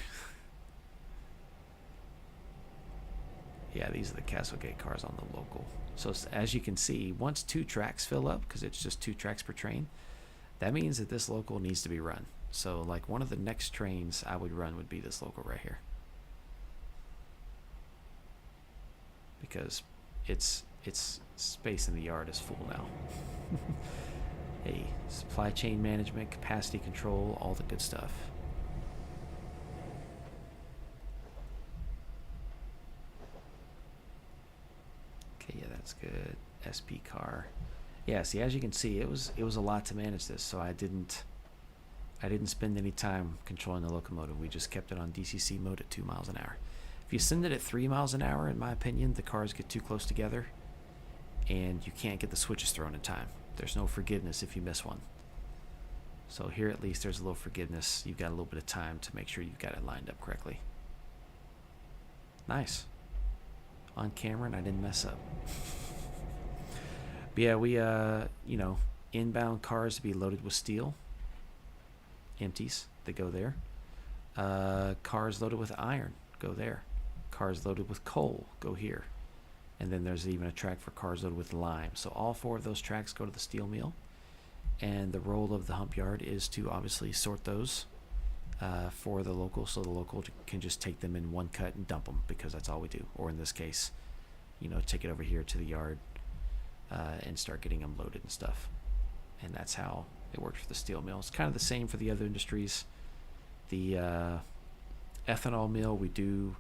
Yeah, these are the Castlegate cars on the local. So as you can see, once two tracks fill up, because it's just two tracks per train, that means that this local needs to be run. So like one of the next trains I would run would be this local right here. Because its space in the yard is full now. Hey, supply chain management, capacity control, all the good stuff. Okay, yeah, that's good. SP car. Yeah, see, as you can see, it was a lot to manage this, so I didn't spend any time controlling the locomotive. We just kept it on DCC mode at 2 miles an hour. If you send it at 3 miles an hour, in my opinion, the cars get too close together and you can't get the switches thrown in time. There's no forgiveness if you miss one. So here at least there's a little forgiveness. You've got a little bit of time to make sure you've got it lined up correctly. Nice. On camera and I didn't mess up. But yeah, we you know, inbound cars to be loaded with steel. Empties that go there. Cars loaded with iron go there. Cars loaded with coal go here. And then there's even a track for cars loaded with lime. So all 4 of those tracks go to the steel mill. and the role of the hump yard is to obviously sort those for the local, so the local can just take them in one cut and dump them, because that's all we do. Or in this case, you know, take it over here to the yard and start getting them loaded and stuff. And that's how it works for the steel mill. It's kind of the same for the other industries. The ethanol mill, we do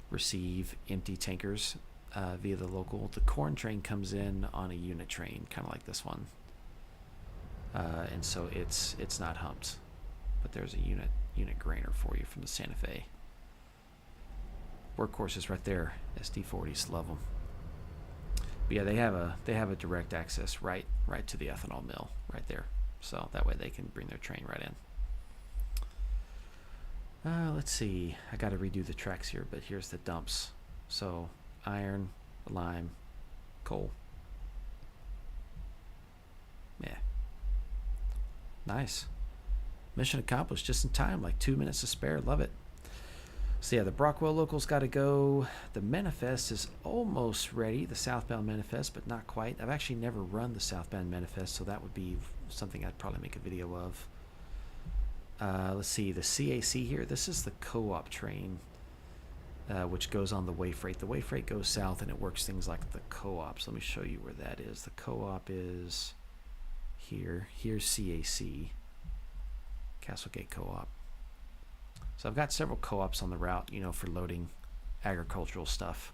receive empty tankers via the local. The corn train comes in on a unit train, kind of like this one. And so it's not humped, but there's a unit grainer for you from the Santa Fe. Workhorses right there, SD40s, love them. But yeah, they have a direct access right to the ethanol mill right there, so that way they can bring their train right in. Let's see, I got to redo the tracks here, but here's the dumps. So iron, lime, coal. Yeah, nice. Mission accomplished just in time, like 2 minutes to spare. Love it. So yeah, the Brockwell local's got to go. The manifest is almost ready, the southbound manifest, but not quite. I've actually never run the southbound manifest, so that would be something I'd probably make a video of. Let's see, the CAC here, this is the co-op train, which goes on the way freight. The way freight goes south and it works things like the co-op. So let me show you where that is. The co-op is here. Here's CAC, Castlegate Co-op. So I've got several co-ops on the route, you know, for loading agricultural stuff,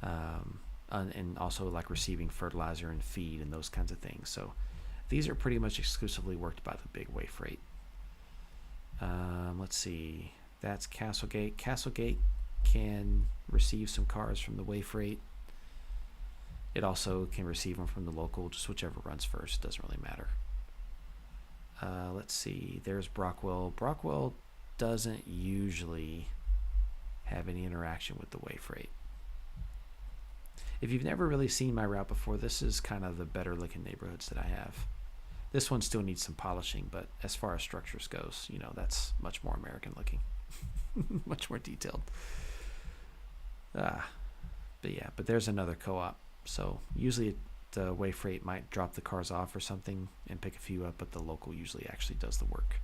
and also like receiving fertilizer and feed and those kinds of things. So these are pretty much exclusively worked by the big way freight. Let's see, that's Castlegate. Castlegate can receive some cars from the way freight. It also can receive them from the local, just whichever runs first, doesn't really matter. Let's see, there's Brockwell. Brockwell doesn't usually have any interaction with the way freight. If you've never really seen my route before, this is kind of the better looking neighborhoods that I have. This one still needs some polishing, but as far as structures goes, you know, that's much more American looking. Much more detailed. But yeah, but there's another co-op. So usually the way freight might drop the cars off or something and pick a few up, but the local usually actually does the work.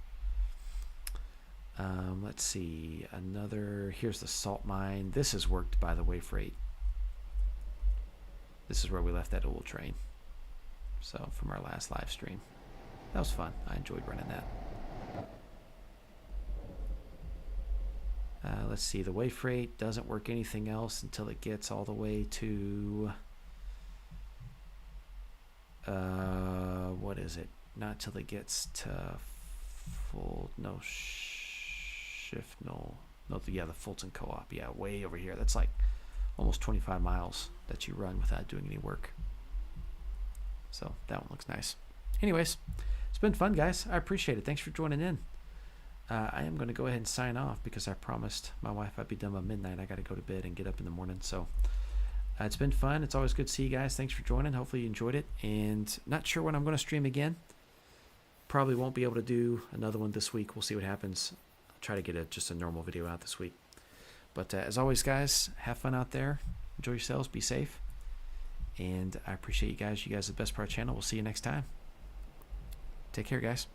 Let's see, here's the salt mine. This is worked by the way freight. This is where we left that old train. So from our last live stream. That was fun. I enjoyed running that. Let's see, the way freight doesn't work anything else until it gets all the way to what is it? Not till it gets to the Fulton Co-op. Yeah, way over here. That's like almost 25 miles that you run without doing any work. So that one looks nice. Anyways, it's been fun, guys. I appreciate it. Thanks for joining in. I am going to go ahead and sign off because I promised my wife I'd be done by midnight. I got to go to bed and get up in the morning. So it's been fun. It's always good to see you guys. Thanks for joining. Hopefully you enjoyed it. And not sure when I'm going to stream again. Probably won't be able to do another one this week. We'll see what happens. I'll try to get just a normal video out this week. But as always, guys, have fun out there. Enjoy yourselves. Be safe. And I appreciate you guys. You guys are the best part of our channel. We'll see you next time. Take care, guys.